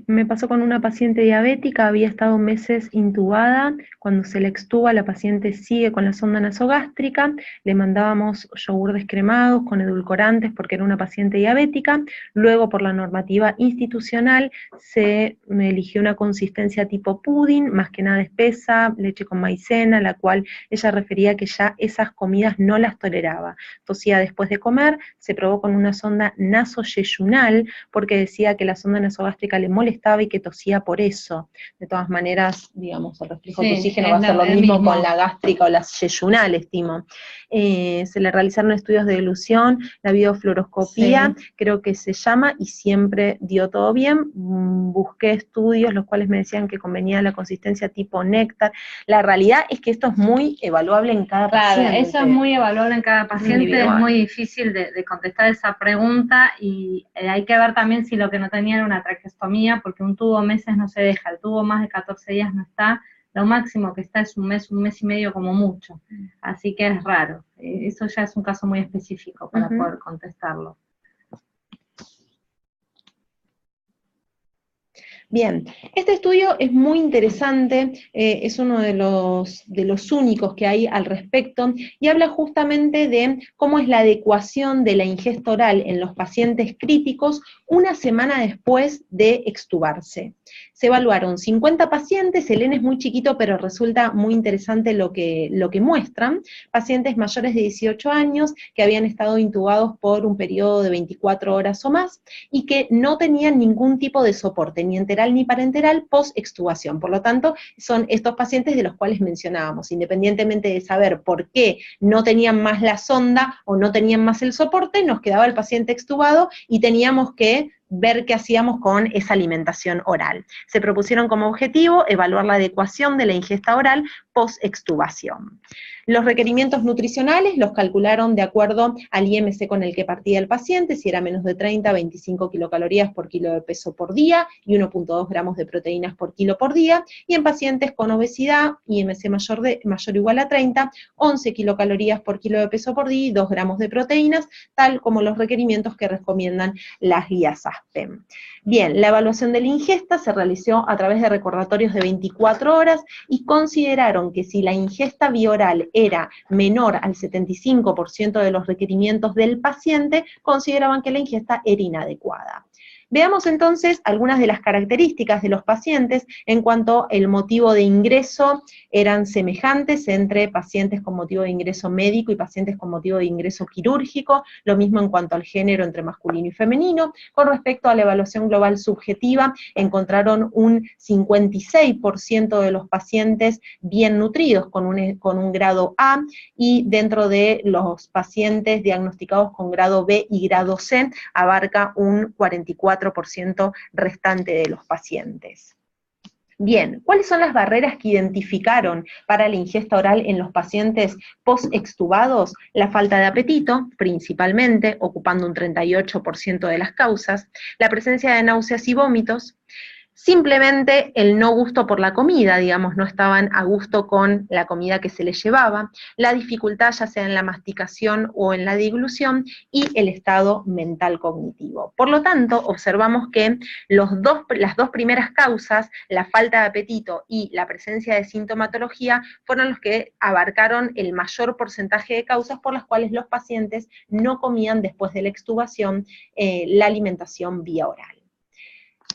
Me pasó con una paciente diabética, había estado meses intubada. Cuando se le extuba, la paciente sigue con la sonda nasogástrica, le mandábamos yogur descremados con edulcorantes porque era una paciente diabética. Luego, por la normativa institucional, se me eligió una consistencia tipo pudding, más que nada espesa, leche con maicena, la cual ella refería que ya esas comidas no las toleraba. Tosía después de comer, se probó con una sonda nasoyeyunal, porque decía que la sonda nasogástrica le molestaba y que tosía por eso. De todas maneras, digamos, el reflejo de oxígeno va a ser lo mismo con la gástrica o la yeyunal, estimo. Se le realizaron estudios de dilución, la videofluoroscopía, creo que se llama, y siempre dio todo bien. Busqué estudios los cuales me decían que convenía la consistencia tipo néctar. La realidad es que esto es muy evaluable en cada paciente. Eso es muy evaluable en cada paciente, individual. Es muy difícil de contestar esa pregunta, y hay que ver también si lo que no tenía era una traqueostomía, porque un tubo meses no se deja, el tubo más de 14 días no está, lo máximo que está es un mes y medio como mucho, así que es raro. Eso ya es un caso muy específico para poder contestarlo. Bien, este estudio es muy interesante, es uno de los únicos que hay al respecto, y habla justamente de cómo es la adecuación de la ingesta oral en los pacientes críticos una semana después de extubarse. Se evaluaron 50 pacientes, el N es muy chiquito, pero resulta muy interesante lo que muestran, pacientes mayores de 18 años que habían estado intubados por un periodo de 24 horas o más, y que no tenían ningún tipo de soporte, ni enteral ni parenteral, post-extubación. Por lo tanto, son estos pacientes de los cuales mencionábamos, independientemente de saber por qué no tenían más la sonda o no tenían más el soporte, nos quedaba el paciente extubado y teníamos que ver qué hacíamos con esa alimentación oral. Se propusieron como objetivo evaluar la adecuación de la ingesta oral post-extubación. Los requerimientos nutricionales los calcularon de acuerdo al IMC con el que partía el paciente, si era menos de 30, 25 kilocalorías por kilo de peso por día y 1.2 gramos de proteínas por kilo por día, y en pacientes con obesidad, IMC mayor o igual a 30, 11 kilocalorías por kilo de peso por día y 2 gramos de proteínas, tal como los requerimientos que recomiendan las guías ASPEN. Bien, la evaluación de la ingesta se realizó a través de recordatorios de 24 horas y consideraron que si la ingesta bioral era menor al 75% de los requerimientos del paciente, consideraban que la ingesta era inadecuada. Veamos entonces algunas de las características de los pacientes en cuanto al motivo de ingreso. Eran semejantes entre pacientes con motivo de ingreso médico y pacientes con motivo de ingreso quirúrgico, lo mismo en cuanto al género entre masculino y femenino. Con respecto a la evaluación global subjetiva, encontraron un 56% de los pacientes bien nutridos con un grado A, y dentro de los pacientes diagnosticados con grado B y grado C, abarca un 44% restante de los pacientes. Bien, ¿cuáles son las barreras que identificaron para la ingesta oral en los pacientes post-extubados? La falta de apetito, principalmente, ocupando un 38% de las causas, la presencia de náuseas y vómitos, simplemente el no gusto por la comida, digamos, no estaban a gusto con la comida que se les llevaba, la dificultad ya sea en la masticación o en la deglución, y el estado mental cognitivo. Por lo tanto, observamos que las dos primeras causas, la falta de apetito y la presencia de sintomatología, fueron los que abarcaron el mayor porcentaje de causas por las cuales los pacientes no comían después de la extubación la alimentación vía oral.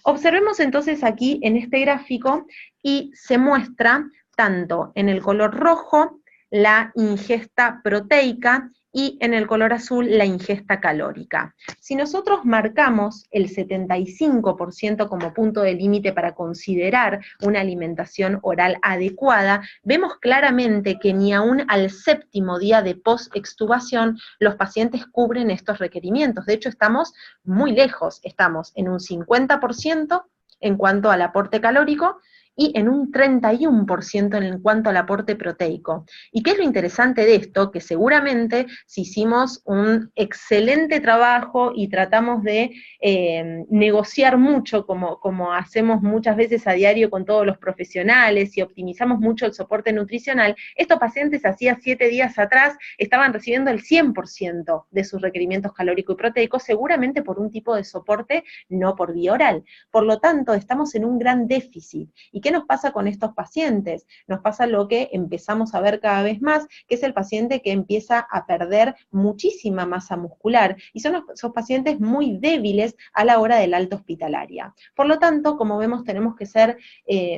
Observemos entonces aquí en este gráfico, y se muestra tanto en el color rojo la ingesta proteica y en el color azul la ingesta calórica. Si nosotros marcamos el 75% como punto de límite para considerar una alimentación oral adecuada, vemos claramente que ni aún al 7º día de post-extubación los pacientes cubren estos requerimientos. De hecho, estamos muy lejos, estamos en un 50% en cuanto al aporte calórico, y en un 31% en cuanto al aporte proteico. ¿Y qué es lo interesante de esto? Que seguramente si hicimos un excelente trabajo y tratamos de negociar mucho, como hacemos muchas veces a diario con todos los profesionales, y optimizamos mucho el soporte nutricional, estos pacientes hacía 7 días atrás estaban recibiendo el 100% de sus requerimientos calórico y proteico, seguramente por un tipo de soporte, no por vía oral. Por lo tanto, estamos en un gran déficit. ¿Y qué nos pasa con estos pacientes? Nos pasa lo que empezamos a ver cada vez más, que es el paciente que empieza a perder muchísima masa muscular, y son esos pacientes muy débiles a la hora del alta hospitalaria. Por lo tanto, como vemos, tenemos que estar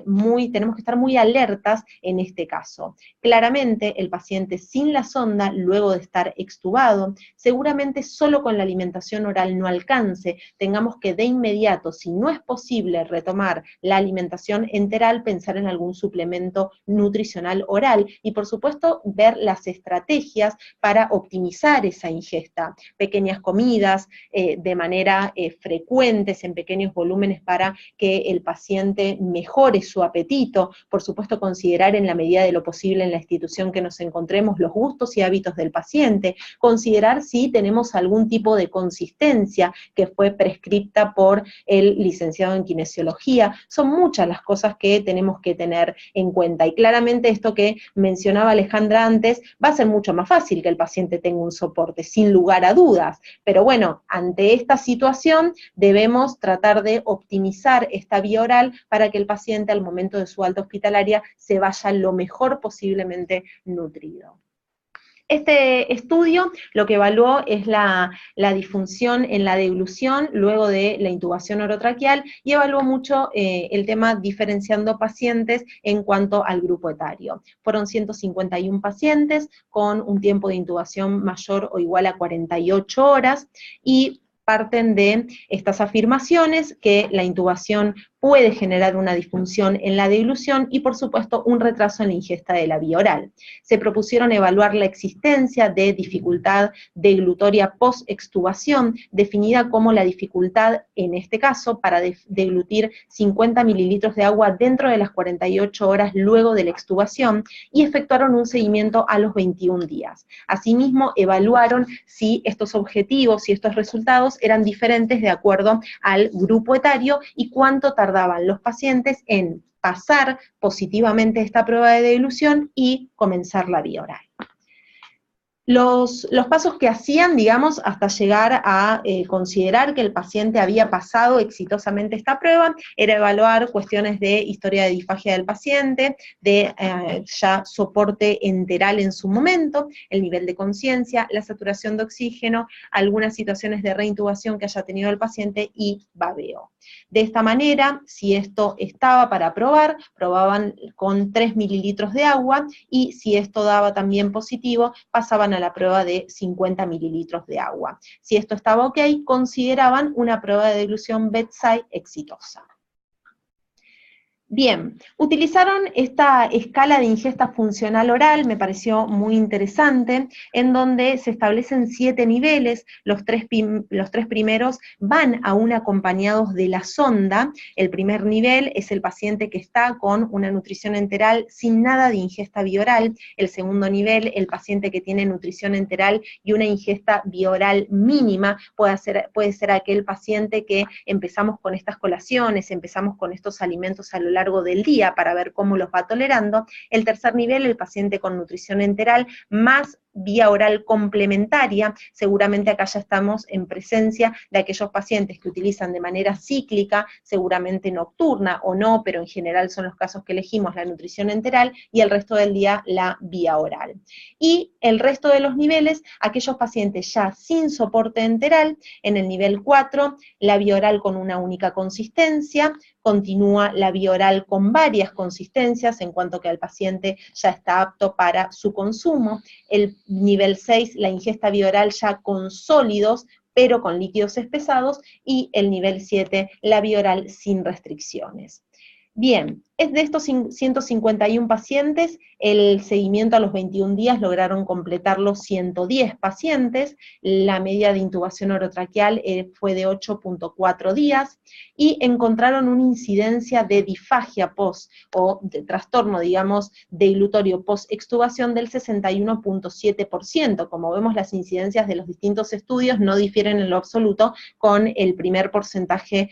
muy alertas en este caso. Claramente, el paciente sin la sonda, luego de estar extubado, seguramente solo con la alimentación oral no alcance, tengamos que de inmediato, si no es posible retomar la alimentación enteral, pensar en algún suplemento nutricional oral, y por supuesto ver las estrategias para optimizar esa ingesta, pequeñas comidas de manera frecuentes, en pequeños volúmenes, para que el paciente mejore su apetito, por supuesto considerar en la medida de lo posible en la institución que nos encontremos los gustos y hábitos del paciente, considerar si tenemos algún tipo de consistencia que fue prescripta por el licenciado en kinesiología. Son muchas las cosas que tenemos que tener en cuenta, y claramente esto que mencionaba Alejandra antes, va a ser mucho más fácil que el paciente tenga un soporte, sin lugar a dudas, pero bueno, ante esta situación debemos tratar de optimizar esta vía oral para que el paciente al momento de su alta hospitalaria se vaya lo mejor posiblemente nutrido. Este estudio lo que evaluó es la disfunción en la deglución luego de la intubación orotraqueal, y evaluó mucho el tema diferenciando pacientes en cuanto al grupo etario. Fueron 151 pacientes con un tiempo de intubación mayor o igual a 48 horas, y parten de estas afirmaciones, que la intubación puede generar una disfunción en la deglución y, por supuesto, un retraso en la ingesta de la vía oral. Se propusieron evaluar la existencia de dificultad deglutoria post-extubación, definida como la dificultad, en este caso, para deglutir 50 mililitros de agua dentro de las 48 horas luego de la extubación, y efectuaron un seguimiento a los 21 días. Asimismo, evaluaron si estos objetivos y estos resultados eran diferentes de acuerdo al grupo etario y cuánto tardaban los pacientes en pasar positivamente esta prueba de deglución y comenzar la vía oral. Los pasos que hacían, digamos, hasta llegar a considerar que el paciente había pasado exitosamente esta prueba, era evaluar cuestiones de historia de disfagia del paciente, de ya soporte enteral en su momento, el nivel de conciencia, la saturación de oxígeno, algunas situaciones de reintubación que haya tenido el paciente y babeo. De esta manera, si esto estaba para probar, probaban con 3 mililitros de agua, y si esto daba también positivo, pasaban a la prueba de 50 mililitros de agua. Si esto estaba ok, consideraban una prueba de deglución bedside exitosa. Bien, utilizaron esta escala de ingesta funcional oral, me pareció muy interesante, en donde se establecen 7 niveles, los tres primeros van aún acompañados de la sonda. El primer nivel es el paciente que está con una nutrición enteral sin nada de ingesta bioral. El segundo nivel, el paciente que tiene nutrición enteral y una ingesta bioral mínima, puede ser aquel paciente que empezamos con estas colaciones, empezamos con estos alimentos a lo largo del día para ver cómo los va tolerando. El tercer nivel, el paciente con nutrición enteral más vía oral complementaria, seguramente acá ya estamos en presencia de aquellos pacientes que utilizan de manera cíclica, seguramente nocturna o no, pero en general son los casos que elegimos, la nutrición enteral, y el resto del día la vía oral. Y el resto de los niveles, aquellos pacientes ya sin soporte enteral, en el nivel 4, la vía oral con una única consistencia, continúa la vía oral con varias consistencias, en cuanto que el paciente ya está apto para su consumo. El nivel 6, la ingesta vía oral ya con sólidos, pero con líquidos espesados, y el nivel 7, la vía oral sin restricciones. Bien, es de estos 151 pacientes, el seguimiento a los 21 días lograron completarlo 110 pacientes, la media de intubación orotraqueal fue de 8.4 días, y encontraron una incidencia de disfagia o de trastorno, digamos, deglutorio post-extubación del 61.7%. Como vemos, las incidencias de los distintos estudios no difieren en lo absoluto con el primer porcentaje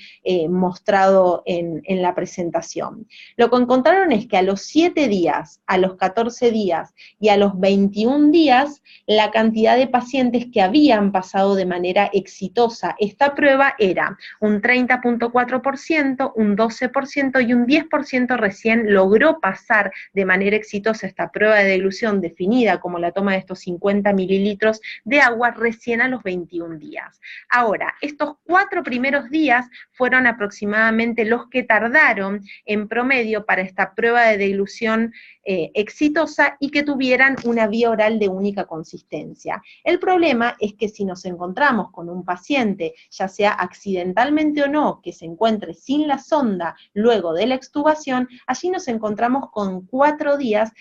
mostrado en la presentación. Lo que encontraron es que a los 7 días, a los 14 días y a los 21 días, la cantidad de pacientes que habían pasado de manera exitosa esta prueba era un 30.4%, un 12% y un 10% recién logró pasar de manera exitosa esta prueba de dilución definida como la toma de estos 50 mililitros de agua recién a los 21 días. Ahora, estos 4 primeros días fueron aproximadamente los que tardaron en promedio para esta prueba de dilución exitosa y que tuvieran una vía oral de única consistencia. El problema es que si nos encontramos con un paciente, ya sea accidentalmente o no, que se encuentre sin la sonda luego de la extubación, allí nos encontramos con 4 días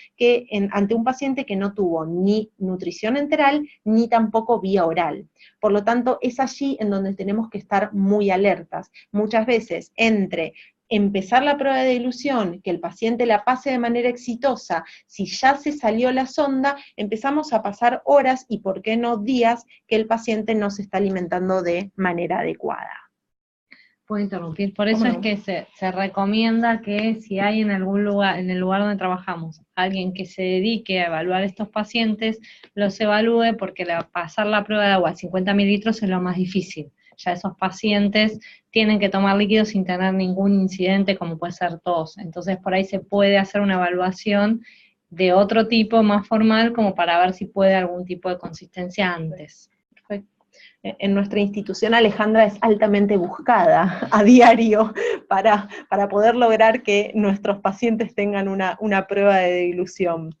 ante un paciente que no tuvo ni nutrición enteral ni tampoco vía oral. Por lo tanto, es allí en donde tenemos que estar muy alertas. Muchas veces entre empezar la prueba de dilución, que el paciente la pase de manera exitosa, si ya se salió la sonda, empezamos a pasar horas y por qué no días que el paciente no se está alimentando de manera adecuada. Puedo interrumpir, por eso es que se recomienda que si hay en algún lugar, en el lugar donde trabajamos, alguien que se dedique a evaluar estos pacientes, los evalúe porque pasar la prueba de agua a 50 mililitros es lo más difícil. Ya esos pacientes tienen que tomar líquidos sin tener ningún incidente, como puede ser tos. Entonces por ahí se puede hacer una evaluación de otro tipo, más formal, como para ver si puede algún tipo de consistencia antes. Perfecto. En nuestra institución Alejandra es altamente buscada a diario para poder lograr que nuestros pacientes tengan una prueba de dilución.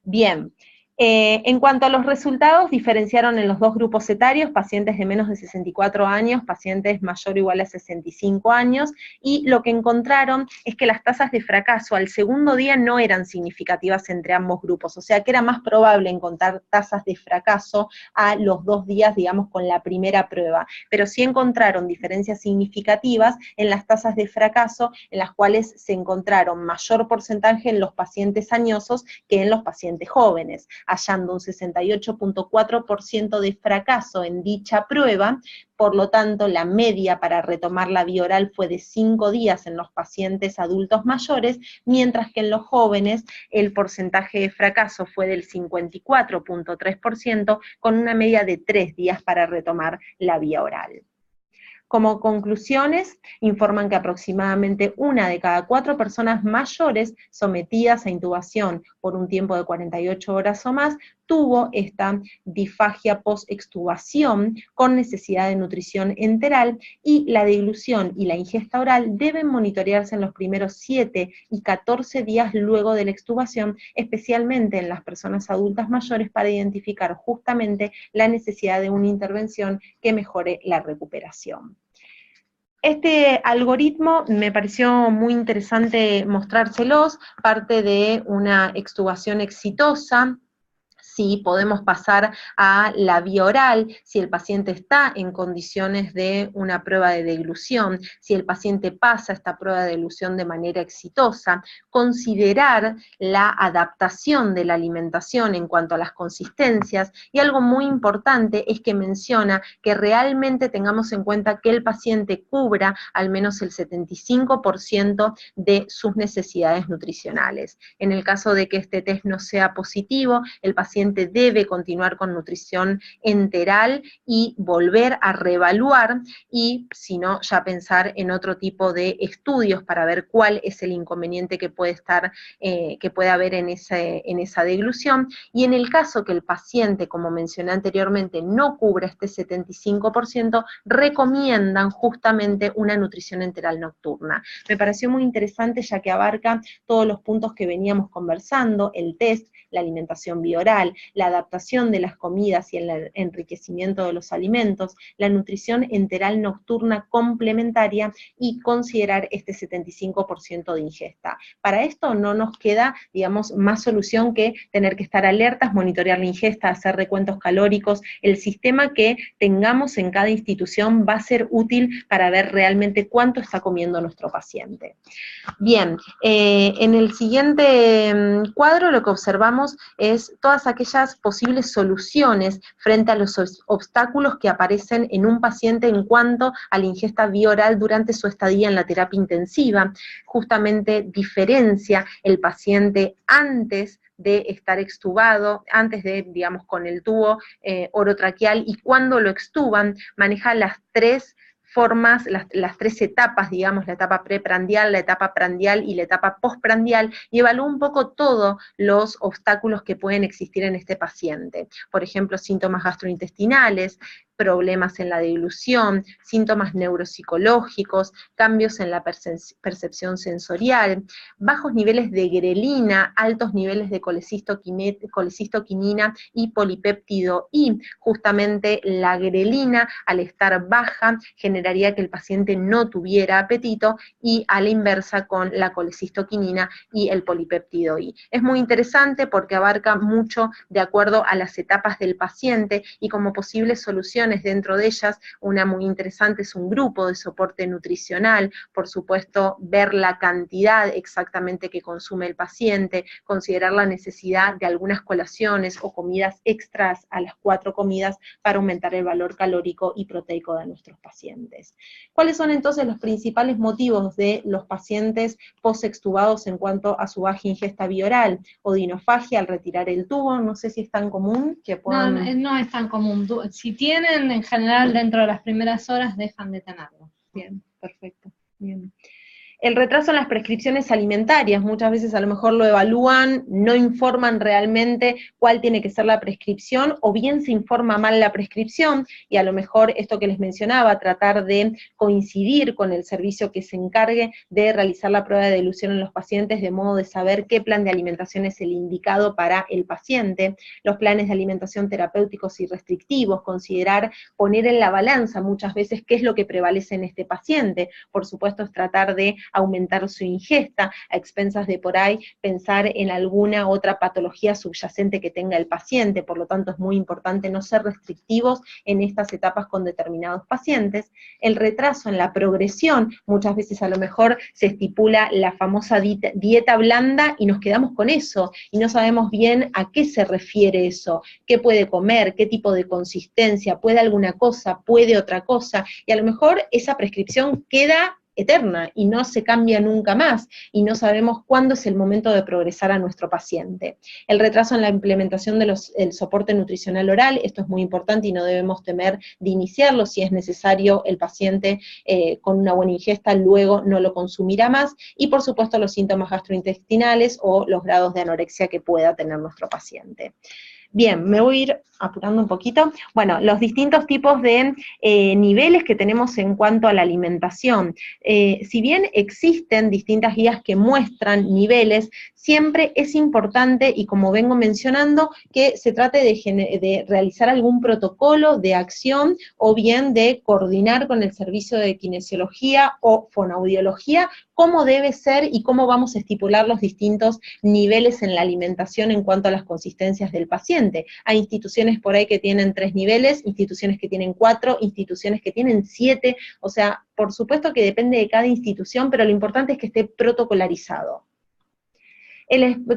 Bien. En cuanto a los resultados, diferenciaron en los dos grupos etarios, pacientes de menos de 64 años, pacientes mayor o igual a 65 años, y lo que encontraron es que las tasas de fracaso al segundo día no eran significativas entre ambos grupos, o sea que era más probable encontrar tasas de fracaso a los 2 días, digamos, con la primera prueba, pero sí encontraron diferencias significativas en las tasas de fracaso, en las cuales se encontraron mayor porcentaje en los pacientes añosos que en los pacientes jóvenes, hallando un 68.4% de fracaso en dicha prueba. Por lo tanto, la media para retomar la vía oral fue de 5 días en los pacientes adultos mayores, mientras que en los jóvenes el porcentaje de fracaso fue del 54.3%, con una media de 3 días para retomar la vía oral. Como conclusiones, informan que aproximadamente 1 de cada 4 personas mayores sometidas a intubación por un tiempo de 48 horas o más tuvo esta disfagia post-extubación con necesidad de nutrición enteral, y la dilución y la ingesta oral deben monitorearse en los primeros 7 y 14 días luego de la extubación, especialmente en las personas adultas mayores, para identificar justamente la necesidad de una intervención que mejore la recuperación. Este algoritmo me pareció muy interesante mostrárselos, parte de una extubación exitosa. Si podemos pasar a la vía oral, si el paciente está en condiciones de una prueba de deglución, si el paciente pasa esta prueba de deglución de manera exitosa, considerar la adaptación de la alimentación en cuanto a las consistencias, y algo muy importante es que menciona que realmente tengamos en cuenta que el paciente cubra al menos el 75% de sus necesidades nutricionales. En el caso de que este test no sea positivo, el paciente debe continuar con nutrición enteral y volver a reevaluar, y si no, ya pensar en otro tipo de estudios para ver cuál es el inconveniente que puede haber en esa deglución, y en el caso que el paciente, como mencioné anteriormente, no cubra este 75%, recomiendan justamente una nutrición enteral nocturna. Me pareció muy interesante ya que abarca todos los puntos que veníamos conversando, el test, la alimentación bioral, la adaptación de las comidas y el enriquecimiento de los alimentos, la nutrición enteral nocturna complementaria y considerar este 75% de ingesta. Para esto no nos queda, digamos, más solución que tener que estar alertas, monitorear la ingesta, hacer recuentos calóricos. El sistema que tengamos en cada institución va a ser útil para ver realmente cuánto está comiendo nuestro paciente. Bien, en el siguiente cuadro lo que observamos es todas aquellas posibles soluciones frente a los obstáculos que aparecen en un paciente en cuanto a la ingesta vía oral durante su estadía en la terapia intensiva. Justamente diferencia el paciente antes de estar extubado, antes de, digamos, con el tubo orotraqueal, y cuando lo extuban, maneja las tres formas, las tres etapas, digamos, la etapa preprandial, la etapa prandial y la etapa postprandial, y evalúa un poco todos los obstáculos que pueden existir en este paciente. Por ejemplo, síntomas gastrointestinales, problemas en la deglución, síntomas neuropsicológicos, cambios en la percepción sensorial, bajos niveles de grelina, altos niveles de colecistoquinina y polipéptido I. Justamente la grelina, al estar baja, generaría que el paciente no tuviera apetito, y a la inversa con la colecistoquinina y el polipéptido I. Es muy interesante porque abarca mucho de acuerdo a las etapas del paciente, y como posibles soluciones dentro de ellas, una muy interesante es un grupo de soporte nutricional, por supuesto, ver la cantidad exactamente que consume el paciente, considerar la necesidad de algunas colaciones o comidas extras a las 4 comidas para aumentar el valor calórico y proteico de nuestros pacientes. ¿Cuáles son entonces los principales motivos de los pacientes post-extubados en cuanto a su baja ingesta bioral? Odinofagia al retirar el tubo, no sé si es tan común que puedan... No es tan común. Si tienen, en general, dentro de las primeras horas dejan de tenerlo. Bien, perfecto, bien. El retraso en las prescripciones alimentarias, muchas veces a lo mejor lo evalúan, no informan realmente cuál tiene que ser la prescripción, o bien se informa mal la prescripción, y a lo mejor esto que les mencionaba, tratar de coincidir con el servicio que se encargue de realizar la prueba de deglución en los pacientes, de modo de saber qué plan de alimentación es el indicado para el paciente, los planes de alimentación terapéuticos y restrictivos, considerar, poner en la balanza muchas veces qué es lo que prevalece en este paciente. Por supuesto, es tratar de aumentar su ingesta, a expensas de por ahí pensar en alguna otra patología subyacente que tenga el paciente. Por lo tanto, es muy importante no ser restrictivos en estas etapas con determinados pacientes. El retraso en la progresión, muchas veces a lo mejor se estipula la famosa dieta blanda y nos quedamos con eso, y no sabemos bien a qué se refiere eso, qué puede comer, qué tipo de consistencia, puede alguna cosa, puede otra cosa, y a lo mejor esa prescripción queda eterna y no se cambia nunca más, y no sabemos cuándo es el momento de progresar a nuestro paciente. El retraso en la implementación del soporte nutricional oral, esto es muy importante y no debemos temer de iniciarlo. Si es necesario, el paciente con una buena ingesta luego no lo consumirá más, y por supuesto los síntomas gastrointestinales o los grados de anorexia que pueda tener nuestro paciente. Bien, me voy a ir apurando un poquito. Bueno, los distintos tipos de niveles que tenemos en cuanto a la alimentación. Si bien existen distintas guías que muestran niveles, siempre es importante, y como vengo mencionando, que se trate de realizar algún protocolo de acción o bien de coordinar con el servicio de kinesiología o fonoaudiología cómo debe ser y cómo vamos a estipular los distintos niveles en la alimentación en cuanto a las consistencias del paciente. Hay instituciones por ahí que tienen 3 niveles, instituciones que tienen 4, instituciones que tienen 7, o sea, por supuesto que depende de cada institución, pero lo importante es que esté protocolarizado.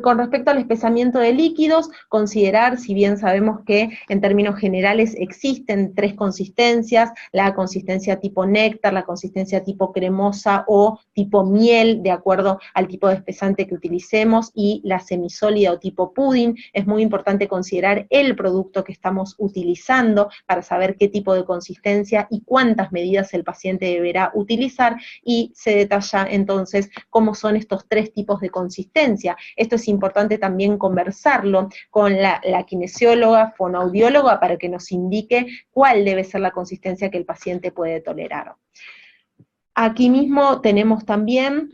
Con respecto al espesamiento de líquidos, considerar, si bien sabemos que en términos generales existen 3 consistencias, la consistencia tipo néctar, la consistencia tipo cremosa o tipo miel, de acuerdo al tipo de espesante que utilicemos, y la semisólida o tipo pudding, es muy importante considerar el producto que estamos utilizando para saber qué tipo de consistencia y cuántas medidas el paciente deberá utilizar, y se detalla entonces cómo son estos 3 tipos de consistencia. Esto es importante también conversarlo con la kinesióloga, fonoaudióloga, para que nos indique cuál debe ser la consistencia que el paciente puede tolerar. Aquí mismo tenemos también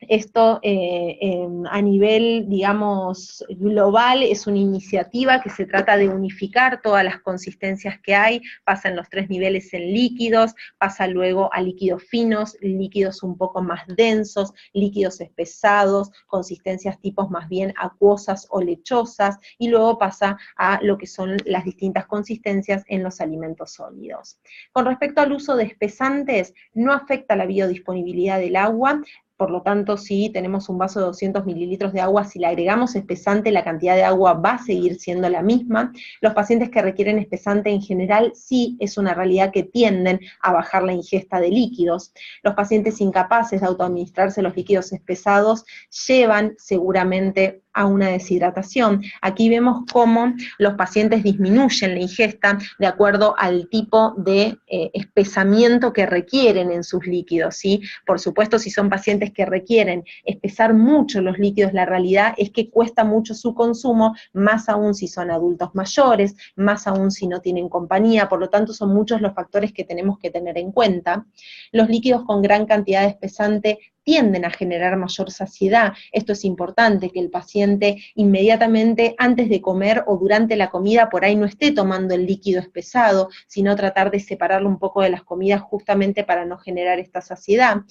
esto a nivel, digamos, global, es una iniciativa que se trata de unificar todas las consistencias que hay, pasa en los 3 niveles en líquidos, pasa luego a líquidos finos, líquidos un poco más densos, líquidos espesados, consistencias tipos más bien acuosas o lechosas, y luego pasa a lo que son las distintas consistencias en los alimentos sólidos. Con respecto al uso de espesantes, no afecta la biodisponibilidad del agua. Por lo tanto, si tenemos un vaso de 200 mililitros de agua, si le agregamos espesante, la cantidad de agua va a seguir siendo la misma. Los pacientes que requieren espesante en general, sí es una realidad que tienden a bajar la ingesta de líquidos. Los pacientes incapaces de autoadministrarse los líquidos espesados llevan seguramente a una deshidratación. Aquí vemos cómo los pacientes disminuyen la ingesta de acuerdo al tipo de espesamiento que requieren en sus líquidos, ¿sí? Por supuesto, si son pacientes que requieren espesar mucho los líquidos, la realidad es que cuesta mucho su consumo, más aún si son adultos mayores, más aún si no tienen compañía, por lo tanto son muchos los factores que tenemos que tener en cuenta. Los líquidos con gran cantidad de espesante tienden a generar mayor saciedad. Esto es importante, que el paciente inmediatamente antes de comer o durante la comida por ahí no esté tomando el líquido espesado, sino tratar de separarlo un poco de las comidas justamente para no generar esta saciedad.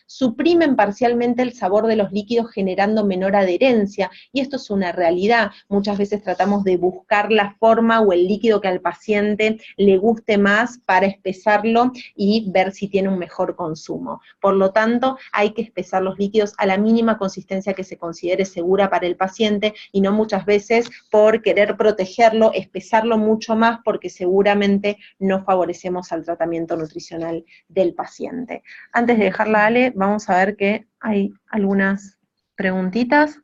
Suprimen parcialmente el sabor de los líquidos generando menor adherencia, y esto es una realidad. Muchas veces tratamos de buscar la forma o el líquido que al paciente le guste más para espesarlo y ver si tiene un mejor consumo. Por lo tanto, hay que espesar los líquidos a la mínima consistencia que se considere segura para el paciente, y no muchas veces por querer protegerlo, espesarlo mucho más, porque seguramente no favorecemos al tratamiento nutricional del paciente. Antes de dejarla, Ale, vamos a ver que hay algunas preguntitas.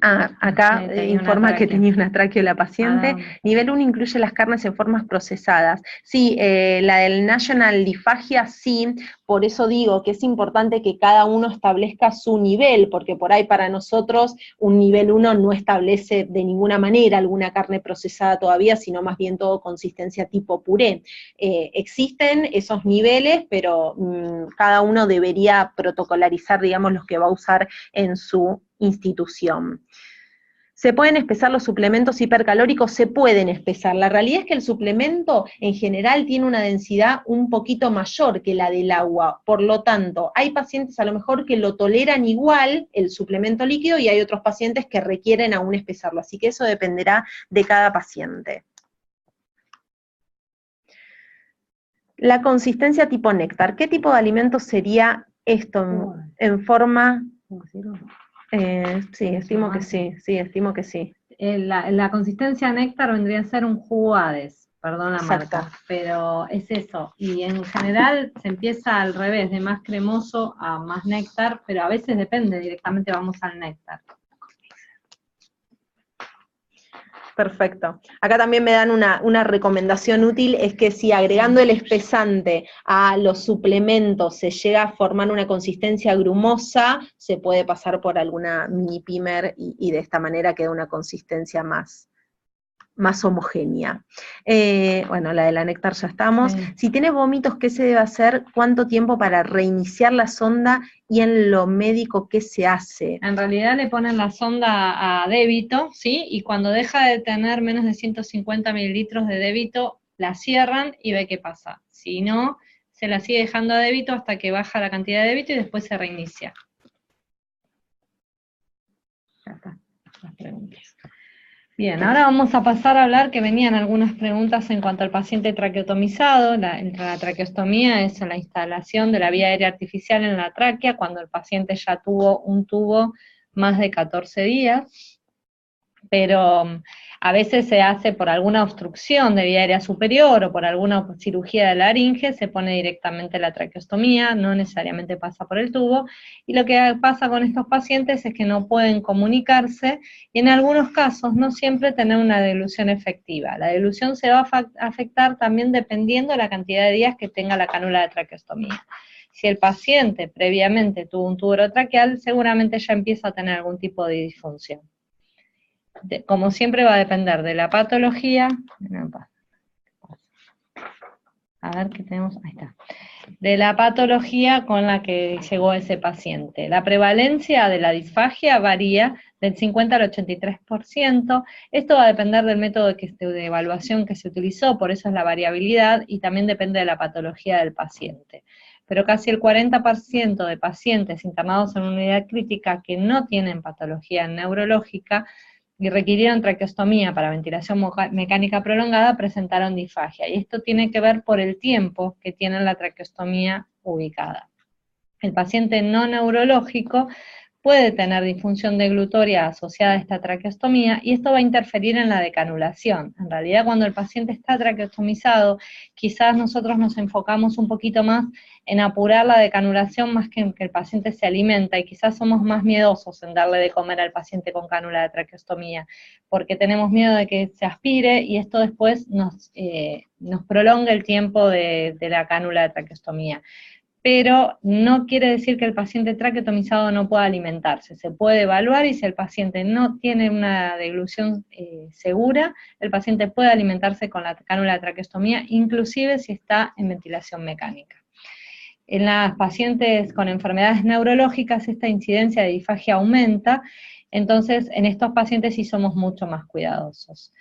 Acá informa que tenía una tráqueo la paciente. Nivel 1 incluye las carnes en formas procesadas. Sí, la del National Dysphagia sí, por eso digo que es importante que cada uno establezca su nivel, porque por ahí para nosotros un nivel 1 no establece de ninguna manera alguna carne procesada todavía, sino más bien todo consistencia tipo puré. Existen esos niveles, pero cada uno debería protocolarizar, digamos, los que va a usar en su institución. ¿Se pueden espesar los suplementos hipercalóricos? Se pueden espesar. La realidad es que el suplemento en general tiene una densidad un poquito mayor que la del agua. Por lo tanto, hay pacientes a lo mejor que lo toleran igual, el suplemento líquido, y hay otros pacientes que requieren aún espesarlo. Así que eso dependerá de cada paciente. La consistencia tipo néctar. ¿Qué tipo de alimento sería esto en forma? Sí, estimo que sí, estimo que sí. La consistencia néctar vendría a ser un jugo Hades, perdón la Exacto. marca, pero es eso, y en general se empieza al revés, de más cremoso a más néctar, pero a veces depende, directamente vamos al néctar. Perfecto. Acá también me dan una recomendación útil, es que si agregando el espesante a los suplementos se llega a formar una consistencia grumosa, se puede pasar por alguna mini pimer y de esta manera queda una consistencia más más homogénea. Bueno, la de la néctar ya estamos. Sí. Si tiene vómitos, ¿qué se debe hacer? ¿Cuánto tiempo para reiniciar la sonda? Y en lo médico, ¿qué se hace? En realidad le ponen la sonda a débito, ¿sí? Y cuando deja de tener menos de 150 mililitros de débito, la cierran y ve qué pasa. Si no, se la sigue dejando a débito hasta que baja la cantidad de débito y después se reinicia. Ya está, las preguntas. Bien, ahora vamos a pasar a hablar que venían algunas preguntas en cuanto al paciente traqueotomizado. La traqueostomía es la instalación de la vía aérea artificial en la tráquea cuando el paciente ya tuvo un tubo más de 14 días, pero a veces se hace por alguna obstrucción de vía aérea superior o por alguna cirugía de laringe, se pone directamente la traqueostomía, no necesariamente pasa por el tubo, y lo que pasa con estos pacientes es que no pueden comunicarse, y en algunos casos no siempre tener una deglución efectiva. La deglución se va a afectar también dependiendo de la cantidad de días que tenga la cánula de traqueostomía. Si el paciente previamente tuvo un tubo orotraqueal, seguramente ya empieza a tener algún tipo de disfunción. Como siempre va a depender de la patología, a ver qué tenemos, ahí está, de la patología con la que llegó ese paciente. La prevalencia de la disfagia varía del 50 al 83%, esto va a depender del método de evaluación que se utilizó, por eso es la variabilidad, y también depende de la patología del paciente. Pero casi el 40% de pacientes internados en una unidad crítica que no tienen patología neurológica y requirieron traqueostomía para ventilación mecánica prolongada, presentaron disfagia. Y esto tiene que ver por el tiempo que tiene la traqueostomía ubicada. El paciente no neurológico puede tener disfunción deglutoria asociada a esta traqueostomía y esto va a interferir en la decanulación. En realidad, cuando el paciente está traqueostomizado, quizás nosotros nos enfocamos un poquito más en apurar la decanulación más que en que el paciente se alimenta, y quizás somos más miedosos en darle de comer al paciente con cánula de traqueostomía, porque tenemos miedo de que se aspire y esto después nos prolonga el tiempo de la cánula de traqueostomía. Pero no quiere decir que el paciente traqueotomizado no pueda alimentarse. Se puede evaluar y si el paciente no tiene una deglución segura, el paciente puede alimentarse con la cánula de traqueostomía, inclusive si está en ventilación mecánica. En las pacientes con enfermedades neurológicas esta incidencia de disfagia aumenta, entonces en estos pacientes sí somos mucho más cuidadosos.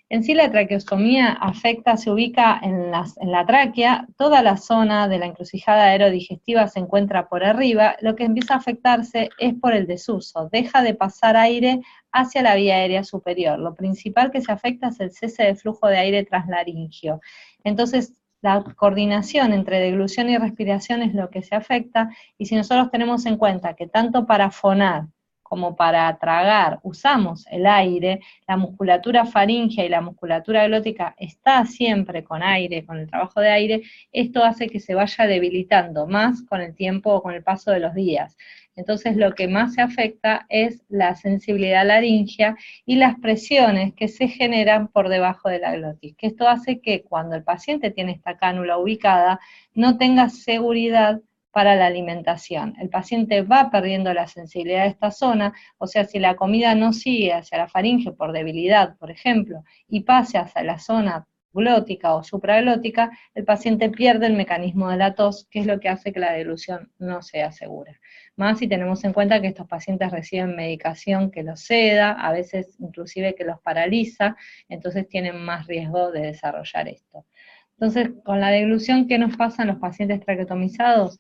En sí la traqueostomía afecta, se ubica en la tráquea, toda la zona de la encrucijada aerodigestiva se encuentra por arriba, lo que empieza a afectarse es por el desuso, deja de pasar aire hacia la vía aérea superior. Lo principal que se afecta es el cese de flujo de aire translaríngeo. Entonces, la coordinación entre deglución y respiración es lo que se afecta, y si nosotros tenemos en cuenta que tanto para fonar como para tragar usamos el aire, la musculatura faríngea y la musculatura glótica está siempre con aire, con el trabajo de aire, esto hace que se vaya debilitando más con el tiempo o con el paso de los días. Entonces lo que más se afecta es la sensibilidad laríngea y las presiones que se generan por debajo de la glotis, que esto hace que cuando el paciente tiene esta cánula ubicada no tenga seguridad para la alimentación. El paciente va perdiendo la sensibilidad de esta zona, o sea, si la comida no sigue hacia la faringe por debilidad, por ejemplo, y pase hacia la zona glótica o supraglótica, el paciente pierde el mecanismo de la tos, que es lo que hace que la deglución no sea segura. Más si tenemos en cuenta que estos pacientes reciben medicación que los seda, a veces inclusive que los paraliza, entonces tienen más riesgo de desarrollar esto. Entonces, con la deglución, ¿qué nos pasa en los pacientes traqueotomizados?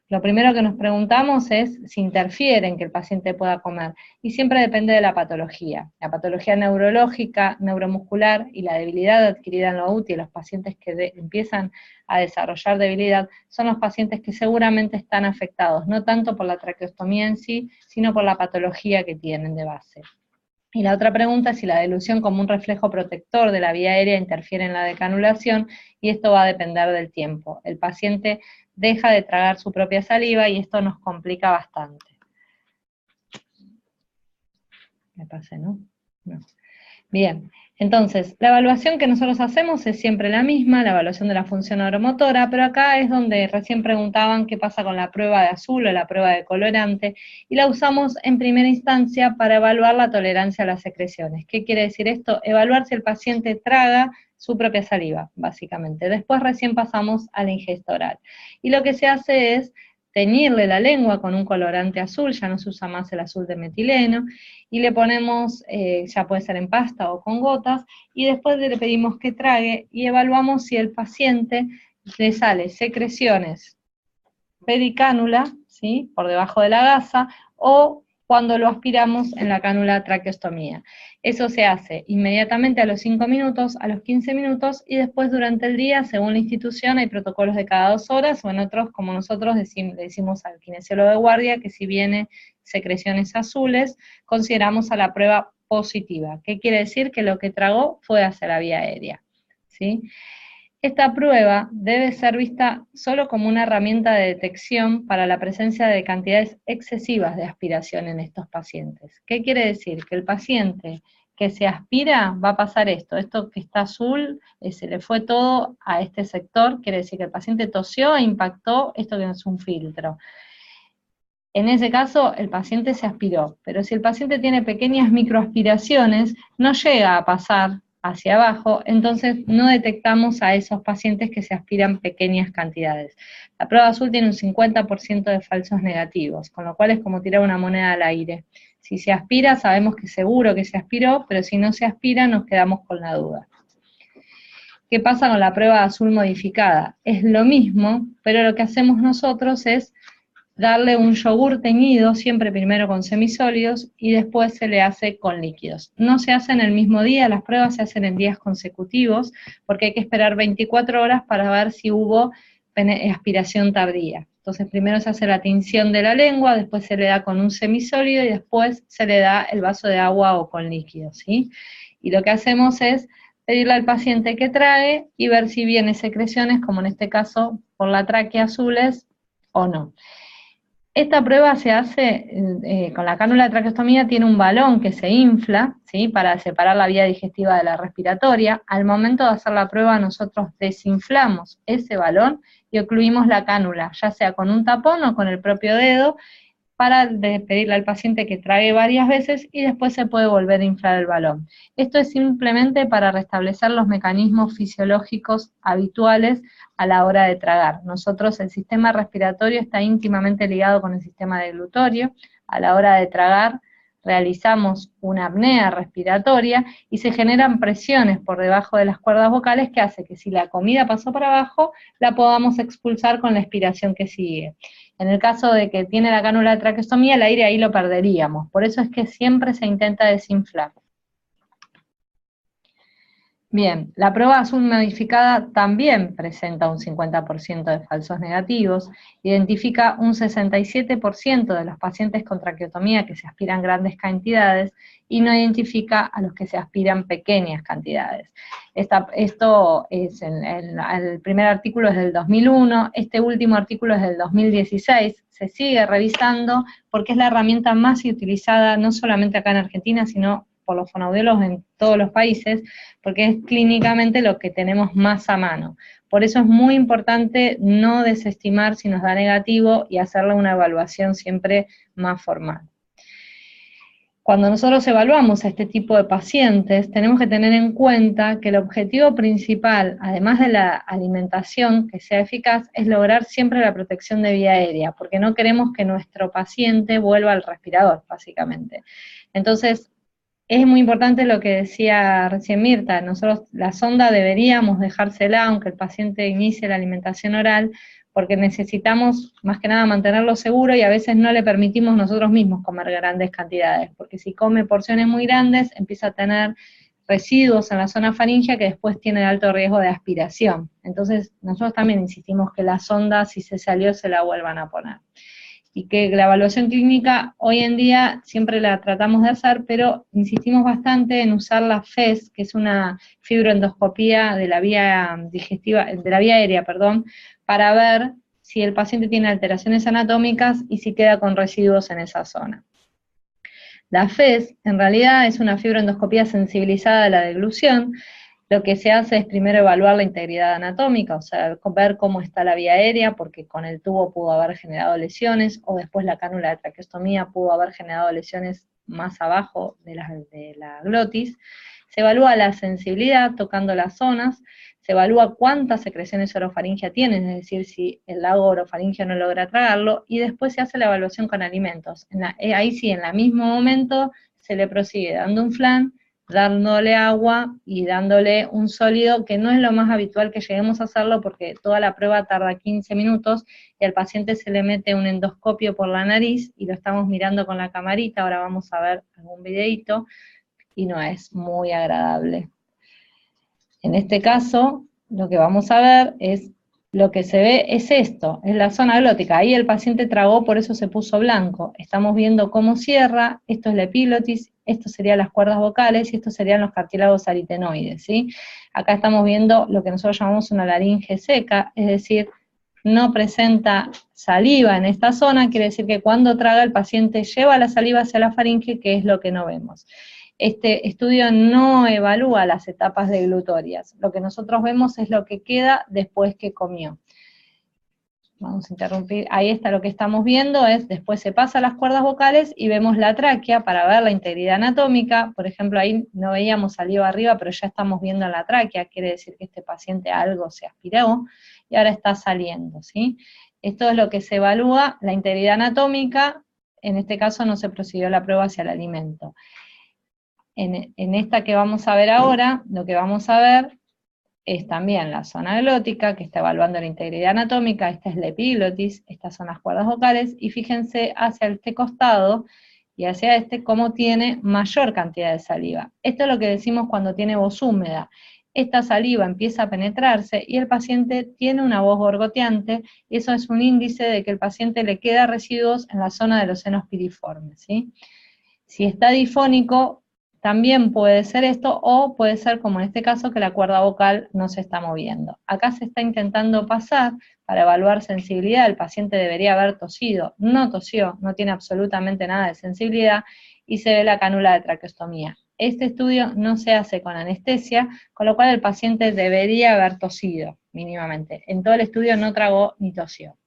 Lo primero que nos preguntamos es si interfiere en que el paciente pueda comer, y siempre depende de la patología. La patología neurológica, neuromuscular y la debilidad adquirida en lo útil, los pacientes que empiezan a desarrollar debilidad, son los pacientes que seguramente están afectados, no tanto por la traqueostomía en sí, sino por la patología que tienen de base. Y la otra pregunta es si la deglución como un reflejo protector de la vía aérea interfiere en la decanulación, y esto va a depender del tiempo. El paciente deja de tragar su propia saliva y esto nos complica bastante. Me pasé, ¿no? No. Bien, entonces, la evaluación que nosotros hacemos es siempre la misma, la evaluación de la función neuromotora, pero acá es donde recién preguntaban qué pasa con la prueba de azul o la prueba de colorante, y la usamos en primera instancia para evaluar la tolerancia a las secreciones. ¿Qué quiere decir esto? Evaluar si el paciente traga su propia saliva, básicamente. Después recién pasamos a la ingesta oral. Y lo que se hace es teñirle la lengua con un colorante azul, ya no se usa más el azul de metileno, y le ponemos, ya puede ser en pasta o con gotas, y después le pedimos que trague y evaluamos si el paciente le sale secreciones pedicánula, ¿sí?, por debajo de la gasa, o cuando lo aspiramos en la cánula traqueostomía. Eso se hace inmediatamente a los 5 minutos, a los 15 minutos, y después durante el día, según la institución, hay protocolos de cada 2 horas, o en otros, como nosotros le decimos al kinesiólogo de guardia, que si viene secreciones azules, consideramos a la prueba positiva. ¿Qué quiere decir? Que lo que tragó fue hacia la vía aérea, ¿sí? Esta prueba debe ser vista solo como una herramienta de detección para la presencia de cantidades excesivas de aspiración en estos pacientes. ¿Qué quiere decir? Que el paciente que se aspira va a pasar esto que está azul, se le fue todo a este sector, quiere decir que el paciente tosió e impactó esto que no es un filtro. En ese caso, el paciente se aspiró, pero si el paciente tiene pequeñas microaspiraciones, no llega a pasar hacia abajo, entonces no detectamos a esos pacientes que se aspiran pequeñas cantidades. La prueba azul tiene un 50% de falsos negativos, con lo cual es como tirar una moneda al aire. Si se aspira, sabemos que seguro que se aspiró, pero si no se aspira, nos quedamos con la duda. ¿Qué pasa con la prueba azul modificada? Es lo mismo, pero lo que hacemos nosotros es darle un yogur teñido, siempre primero con semisólidos, y después se le hace con líquidos. No se hace en el mismo día, las pruebas se hacen en días consecutivos, porque hay que esperar 24 horas para ver si hubo aspiración tardía. Entonces primero se hace la tinción de la lengua, después se le da con un semisólido, y después se le da el vaso de agua o con líquidos, ¿sí? Y lo que hacemos es pedirle al paciente que trague, y ver si viene secreciones, como en este caso por la tráquea azules, o no. Esta prueba se hace con la cánula de traqueostomía, tiene un balón que se infla, ¿sí?, para separar la vía digestiva de la respiratoria. Al momento de hacer la prueba, nosotros desinflamos ese balón y ocluimos la cánula, ya sea con un tapón o con el propio dedo, para pedirle al paciente que trague varias veces y después se puede volver a inflar el balón. Esto es simplemente para restablecer los mecanismos fisiológicos habituales a la hora de tragar. Nosotros, el sistema respiratorio está íntimamente ligado con el sistema deglutorio. A la hora de tragar realizamos una apnea respiratoria y se generan presiones por debajo de las cuerdas vocales que hace que si la comida pasó para abajo, la podamos expulsar con la expiración que sigue. En el caso de que tiene la cánula de traqueostomía, el aire ahí lo perderíamos. Por eso es que siempre se intenta desinflar. Bien, la prueba azul modificada también presenta un 50% de falsos negativos, identifica un 67% de los pacientes con traqueotomía que se aspiran grandes cantidades y no identifica a los que se aspiran pequeñas cantidades. Esto es, el primer artículo es del 2001, este último artículo es del 2016, se sigue revisando porque es la herramienta más utilizada no solamente acá en Argentina, sino por los fonoaudiólogos en todos los países, porque es clínicamente lo que tenemos más a mano. Por eso es muy importante no desestimar si nos da negativo y hacerle una evaluación siempre más formal. Cuando nosotros evaluamos a este tipo de pacientes, tenemos que tener en cuenta que el objetivo principal, además de la alimentación que sea eficaz, es lograr siempre la protección de vía aérea, porque no queremos que nuestro paciente vuelva al respirador, básicamente. Entonces, es muy importante lo que decía recién Mirta, nosotros la sonda deberíamos dejársela aunque el paciente inicie la alimentación oral, porque necesitamos más que nada mantenerlo seguro y a veces no le permitimos nosotros mismos comer grandes cantidades, porque si come porciones muy grandes empieza a tener residuos en la zona faríngea que después tiene alto riesgo de aspiración. Entonces nosotros también insistimos que la sonda, si se salió, se la vuelvan a poner. Y que la evaluación clínica hoy en día siempre la tratamos de hacer, pero insistimos bastante en usar la FES, que es una fibroendoscopía de la vía digestiva, de la vía aérea, perdón, para ver si el paciente tiene alteraciones anatómicas y si queda con residuos en esa zona. La FES, en realidad, es una fibroendoscopía sensibilizada de la deglución. Lo que se hace es primero evaluar la integridad anatómica, o sea, ver cómo está la vía aérea, porque con el tubo pudo haber generado lesiones, o después la cánula de traqueostomía pudo haber generado lesiones más abajo de la glotis. Se evalúa la sensibilidad tocando las zonas, se evalúa cuántas secreciones orofaringia tienen, es decir, si el lago orofaringeo no logra tragarlo, y después se hace la evaluación con alimentos. Ahí sí, en el mismo momento, se le prosigue dando un flan, dándole agua y dándole un sólido, que no es lo más habitual que lleguemos a hacerlo, porque toda la prueba tarda 15 minutos, y al paciente se le mete un endoscopio por la nariz, y lo estamos mirando con la camarita, ahora vamos a ver algún videíto, y no es muy agradable. En este caso, lo que vamos a ver es, lo que se ve es esto, es la zona glótica. Ahí el paciente tragó, por eso se puso blanco. Estamos viendo cómo cierra, esto es la epiglotis, esto serían las cuerdas vocales, y estos serían los cartílagos aritenoides, ¿sí? Acá estamos viendo lo que nosotros llamamos una laringe seca, es decir, no presenta saliva en esta zona, quiere decir que cuando traga el paciente lleva la saliva hacia la faringe, que es lo que no vemos. Este estudio no evalúa las etapas deglutorias, lo que nosotros vemos es lo que queda después que comió. Vamos a interrumpir, ahí está lo que estamos viendo, es después se pasa a las cuerdas vocales y vemos la tráquea para ver la integridad anatómica. Por ejemplo, ahí no veíamos saliva arriba, pero ya estamos viendo la tráquea, quiere decir que este paciente algo se aspiró, y ahora está saliendo, ¿sí? Esto es lo que se evalúa, la integridad anatómica, en este caso no se prosiguió la prueba hacia el alimento. En esta que vamos a ver ahora, lo que vamos a ver es también la zona glótica, que está evaluando la integridad anatómica, esta es la epiglotis, estas son las cuerdas vocales, y fíjense hacia este costado y hacia este cómo tiene mayor cantidad de saliva. Esto es lo que decimos cuando tiene voz húmeda. Esta saliva empieza a penetrarse y el paciente tiene una voz gorgoteante, y eso es un índice de que el paciente le queda residuos en la zona de los senos piriformes, ¿sí? Si está difónico, también puede ser esto, o puede ser como en este caso que la cuerda vocal no se está moviendo. Acá se está intentando pasar para evaluar sensibilidad, el paciente debería haber tosido, no tosió, no tiene absolutamente nada de sensibilidad, y se ve la cánula de traqueostomía. Este estudio no se hace con anestesia, con lo cual el paciente debería haber tosido mínimamente. En todo el estudio no tragó ni tosió.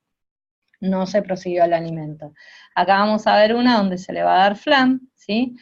No se prosiguió el alimento. Acá vamos a ver una donde se le va a dar flan, ¿sí?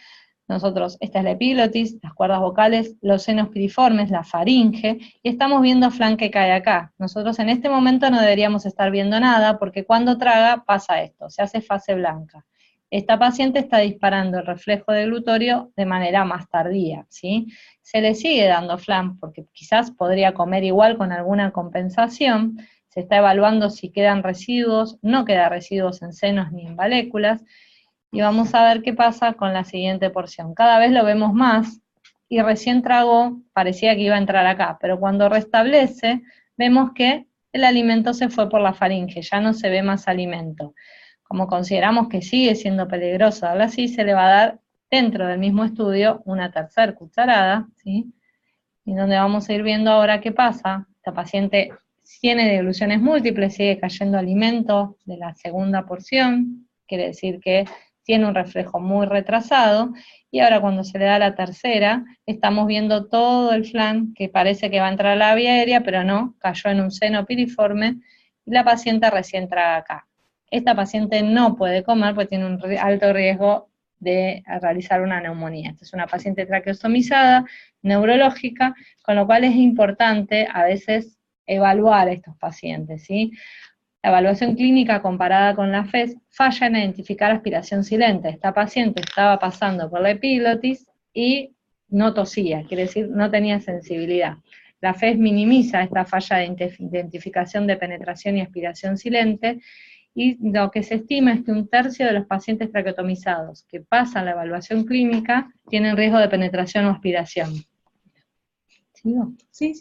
Nosotros, esta es la epiglotis, las cuerdas vocales, los senos piriformes, la faringe, y estamos viendo flan que cae acá. Nosotros en este momento no deberíamos estar viendo nada, porque cuando traga pasa esto, se hace fase blanca. Esta paciente está disparando el reflejo deglutorio de manera más tardía, ¿sí? Se le sigue dando flan, porque quizás podría comer igual con alguna compensación. Se está evaluando si quedan residuos, no queda residuos en senos ni en valéculas, y vamos a ver qué pasa con la siguiente porción. Cada vez lo vemos más, y recién tragó, parecía que iba a entrar acá, pero cuando restablece, vemos que el alimento se fue por la faringe, ya no se ve más alimento. Como consideramos que sigue siendo peligroso darle así, se le va a dar dentro del mismo estudio una tercera cucharada, ¿sí? Y donde vamos a ir viendo ahora qué pasa. Esta paciente tiene degluciones múltiples, sigue cayendo alimento de la segunda porción, quiere decir que tiene un reflejo muy retrasado, y ahora cuando se le da la tercera, estamos viendo todo el flan, que parece que va a entrar a la vía aérea, pero no, cayó en un seno piriforme, y la paciente recién traga acá. Esta paciente no puede comer porque tiene un alto riesgo de realizar una neumonía. Esta es una paciente traqueostomizada, neurológica, con lo cual es importante a veces evaluar a estos pacientes, ¿sí? La evaluación clínica comparada con la FES falla en identificar aspiración silente. Esta paciente estaba pasando por la epiglotis y no tosía, quiere decir no tenía sensibilidad. La FES minimiza esta falla de identificación de penetración y aspiración silente, y lo que se estima es que 1/3 de los pacientes traqueotomizados que pasan la evaluación clínica tienen riesgo de penetración o aspiración. ¿Sigo? Sí,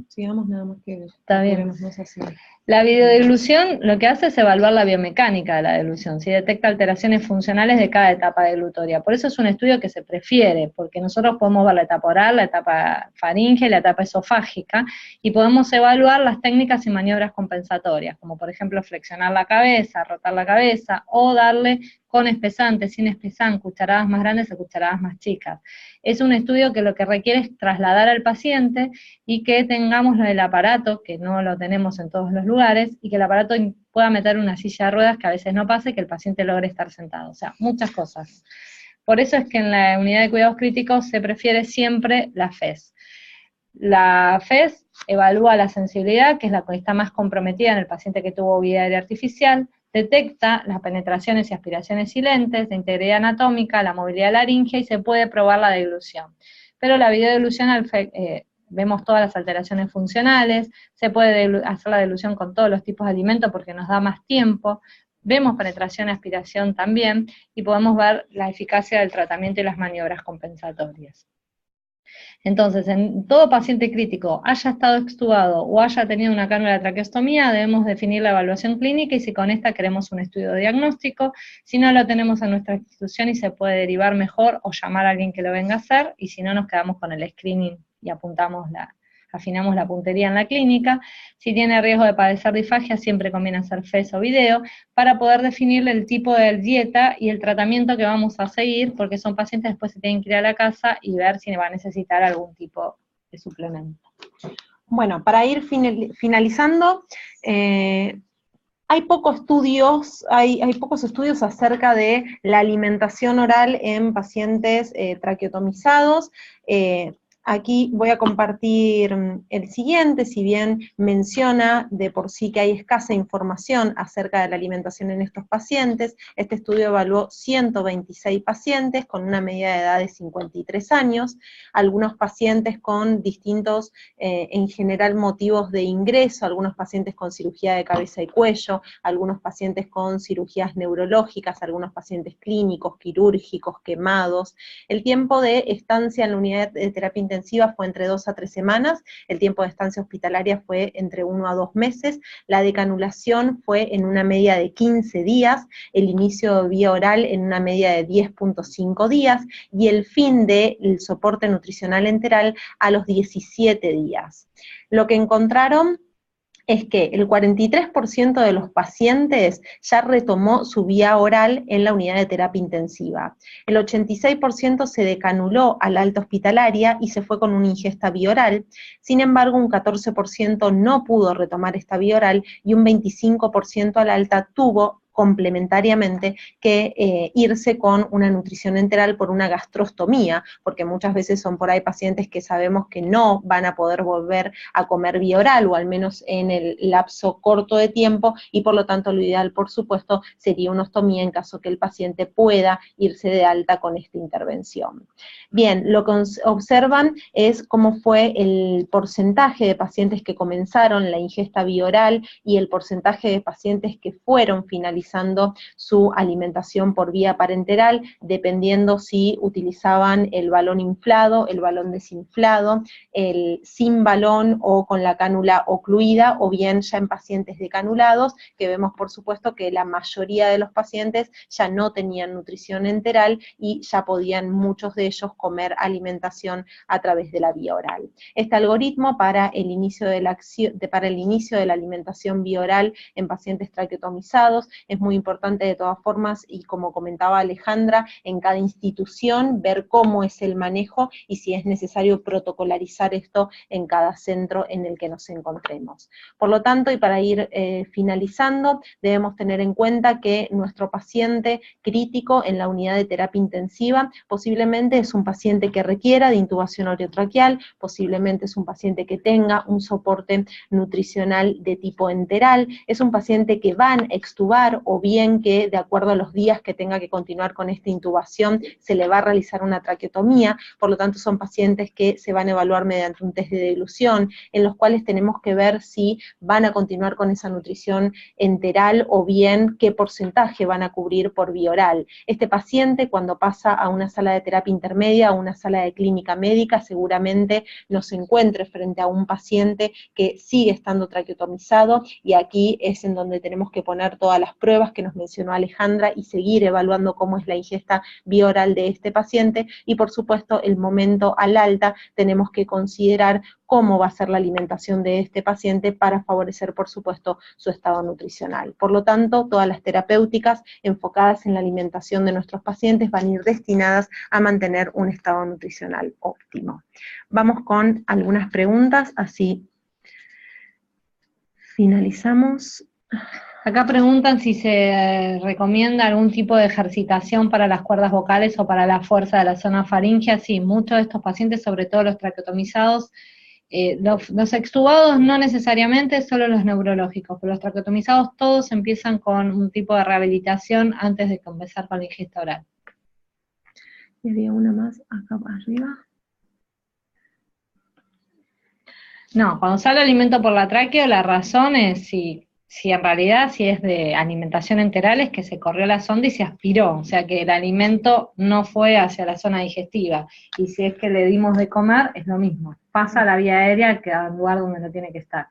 sigamos nada más que... Está bien. No es así. La videodeglución lo que hace es evaluar la biomecánica de la deglución, si detecta alteraciones funcionales de cada etapa deglutoria. Por eso es un estudio que se prefiere, porque nosotros podemos ver la etapa oral, la etapa faringe, la etapa esofágica, y podemos evaluar las técnicas y maniobras compensatorias, como por ejemplo flexionar la cabeza, rotar la cabeza, o darle con espesante, sin espesante, cucharadas más grandes o cucharadas más chicas. Es un estudio que lo que requiere es trasladar al paciente y que tengamos el aparato, que no lo tenemos en todos los lugares, y que el aparato pueda meter una silla de ruedas que a veces no pase, y que el paciente logre estar sentado. O sea, muchas cosas. Por eso es que en la unidad de cuidados críticos se prefiere siempre la FES. La FES evalúa la sensibilidad, que es la que está más comprometida en el paciente que tuvo vía aérea artificial, detecta las penetraciones y aspiraciones silentes, la integridad anatómica, la movilidad laringea y se puede probar la deglución. Pero la videodeglución vemos todas las alteraciones funcionales, se puede hacer la deglución con todos los tipos de alimentos porque nos da más tiempo, vemos penetración y aspiración también, y podemos ver la eficacia del tratamiento y las maniobras compensatorias. Entonces, en todo paciente crítico, haya estado extubado o haya tenido una cánula de traqueostomía, debemos definir la evaluación clínica y si con esta queremos un estudio diagnóstico, si no lo tenemos en nuestra institución y se puede derivar mejor o llamar a alguien que lo venga a hacer, y si no nos quedamos con el screening y afinamos la puntería en la clínica. Si tiene riesgo de padecer disfagia, siempre conviene hacer FES o video, para poder definirle el tipo de dieta y el tratamiento que vamos a seguir, porque son pacientes después se tienen que ir a la casa y ver si va a necesitar algún tipo de suplemento. Bueno, para ir finalizando, hay pocos estudios acerca de la alimentación oral en pacientes traqueotomizados. Aquí voy a compartir el siguiente, si bien menciona de por sí que hay escasa información acerca de la alimentación en estos pacientes. Este estudio evaluó 126 pacientes con una media de edad de 53 años, algunos pacientes con distintos, en general, motivos de ingreso, algunos pacientes con cirugía de cabeza y cuello, algunos pacientes con cirugías neurológicas, algunos pacientes clínicos, quirúrgicos, quemados. El tiempo de estancia en la unidad de terapia intensiva fue entre 2 a 3 semanas, el tiempo de estancia hospitalaria fue entre 1 a 2 meses, la decanulación fue en una media de 15 días, el inicio de vía oral en una media de 10.5 días, y el fin del soporte nutricional enteral a los 17 días. Lo que encontraron es que el 43% de los pacientes ya retomó su vía oral en la unidad de terapia intensiva. El 86% se decanuló a la alta hospitalaria y se fue con una ingesta bioral. Sin embargo, un 14% no pudo retomar esta vía oral y un 25% al alta tuvo complementariamente que irse con una nutrición enteral por una gastrostomía, porque muchas veces son por ahí pacientes que sabemos que no van a poder volver a comer vía oral, o al menos en el lapso corto de tiempo, y por lo tanto lo ideal, por supuesto, sería una ostomía en caso que el paciente pueda irse de alta con esta intervención. Bien, lo que observan es cómo fue el porcentaje de pacientes que comenzaron la ingesta vía oral y el porcentaje de pacientes que fueron finalizando su alimentación por vía parenteral, dependiendo si utilizaban el balón inflado, el balón desinflado, el sin balón o con la cánula ocluida, o bien ya en pacientes decanulados, que vemos por supuesto que la mayoría de los pacientes ya no tenían nutrición enteral y ya podían muchos de ellos comer alimentación a través de la vía oral. Este algoritmo para el inicio de la alimentación vía oral en pacientes traqueotomizados es muy importante de todas formas, y como comentaba Alejandra, en cada institución ver cómo es el manejo y si es necesario protocolarizar esto en cada centro en el que nos encontremos. Por lo tanto, y para ir finalizando, debemos tener en cuenta que nuestro paciente crítico en la unidad de terapia intensiva posiblemente es un paciente que requiera de intubación orotraqueal, posiblemente es un paciente que tenga un soporte nutricional de tipo enteral, es un paciente que van a extubar, o bien que de acuerdo a los días que tenga que continuar con esta intubación se le va a realizar una traqueotomía. Por lo tanto son pacientes que se van a evaluar mediante un test de deglución, en los cuales tenemos que ver si van a continuar con esa nutrición enteral o bien qué porcentaje van a cubrir por vía oral. Este paciente, cuando pasa a una sala de terapia intermedia o una sala de clínica médica, seguramente nos encuentre frente a un paciente que sigue estando traqueotomizado, y aquí es en donde tenemos que poner todas las pruebas pruebas que nos mencionó Alejandra y seguir evaluando cómo es la ingesta vía oral de este paciente, y por supuesto el momento al alta tenemos que considerar cómo va a ser la alimentación de este paciente para favorecer, por supuesto, su estado nutricional. Por lo tanto, todas las terapéuticas enfocadas en la alimentación de nuestros pacientes van a ir destinadas a mantener un estado nutricional óptimo. Vamos con algunas preguntas, así finalizamos. Acá preguntan si se recomienda algún tipo de ejercitación para las cuerdas vocales o para la fuerza de la zona faríngea. Sí, muchos de estos pacientes, sobre todo los traqueotomizados, los extubados no necesariamente, solo los neurológicos, pero los traqueotomizados todos empiezan con un tipo de rehabilitación antes de comenzar con la ingesta oral. Y había una más acá arriba. No, cuando sale alimento por la tráquea, la razón es si en realidad si es de alimentación enteral es que se corrió la sonda y se aspiró, o sea que el alimento no fue hacia la zona digestiva, y si es que le dimos de comer, es lo mismo, pasa a la vía aérea que al lugar donde no tiene que estar.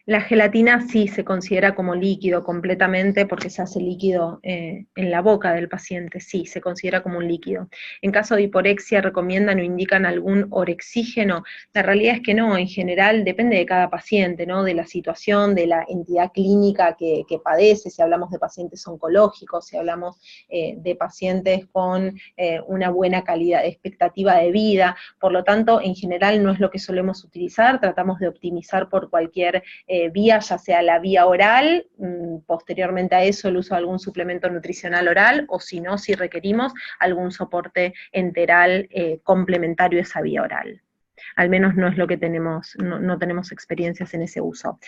La gelatina sí se considera como líquido completamente porque se hace líquido en la boca del paciente, sí, se considera como un líquido. En caso de hiporexia, ¿recomiendan o indican algún orexígeno? La realidad es que no, en general depende de cada paciente, ¿no? De la situación, de la entidad clínica que padece, si hablamos de pacientes oncológicos, si hablamos de pacientes con una buena calidad, expectativa de vida. Por lo tanto, en general no es lo que solemos utilizar, tratamos de optimizar por cualquier vía, ya sea la vía oral, posteriormente a eso el uso de algún suplemento nutricional oral, o si no, si requerimos, algún soporte enteral complementario a esa vía oral. Al menos no es lo que tenemos, no tenemos experiencias en ese uso.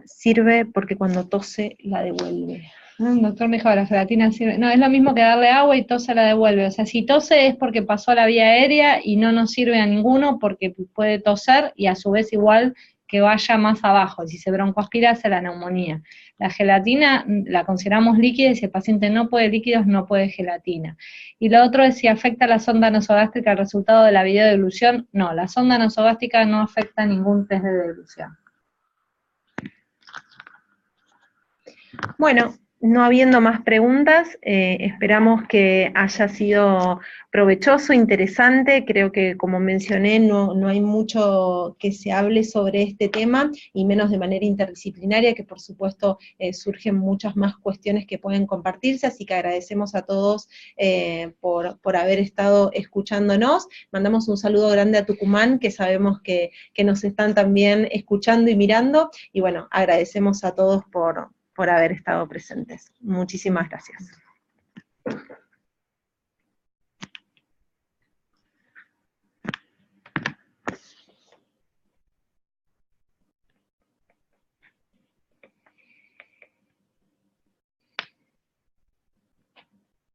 Sirve porque cuando tose la devuelve. El doctor me dijo que la gelatina sirve. No, es lo mismo que darle agua y tose la devuelve. O sea, si tose es porque pasó a la vía aérea y no nos sirve a ninguno porque puede toser y a su vez igual que vaya más abajo. Si se broncoaspira hace la neumonía. La gelatina la consideramos líquida y si el paciente no puede líquidos, no puede gelatina. Y lo otro es si afecta la sonda nasogástrica el resultado de la videodilución. No, la sonda nasogástrica no afecta ningún test de dilución. Bueno, no habiendo más preguntas, esperamos que haya sido provechoso, interesante. Creo que, como mencioné, no hay mucho que se hable sobre este tema, y menos de manera interdisciplinaria, que por supuesto surgen muchas más cuestiones que pueden compartirse, así que agradecemos a todos por haber estado escuchándonos. Mandamos un saludo grande a Tucumán, que sabemos que nos están también escuchando y mirando, y bueno, agradecemos a todos por haber estado presentes. Muchísimas gracias.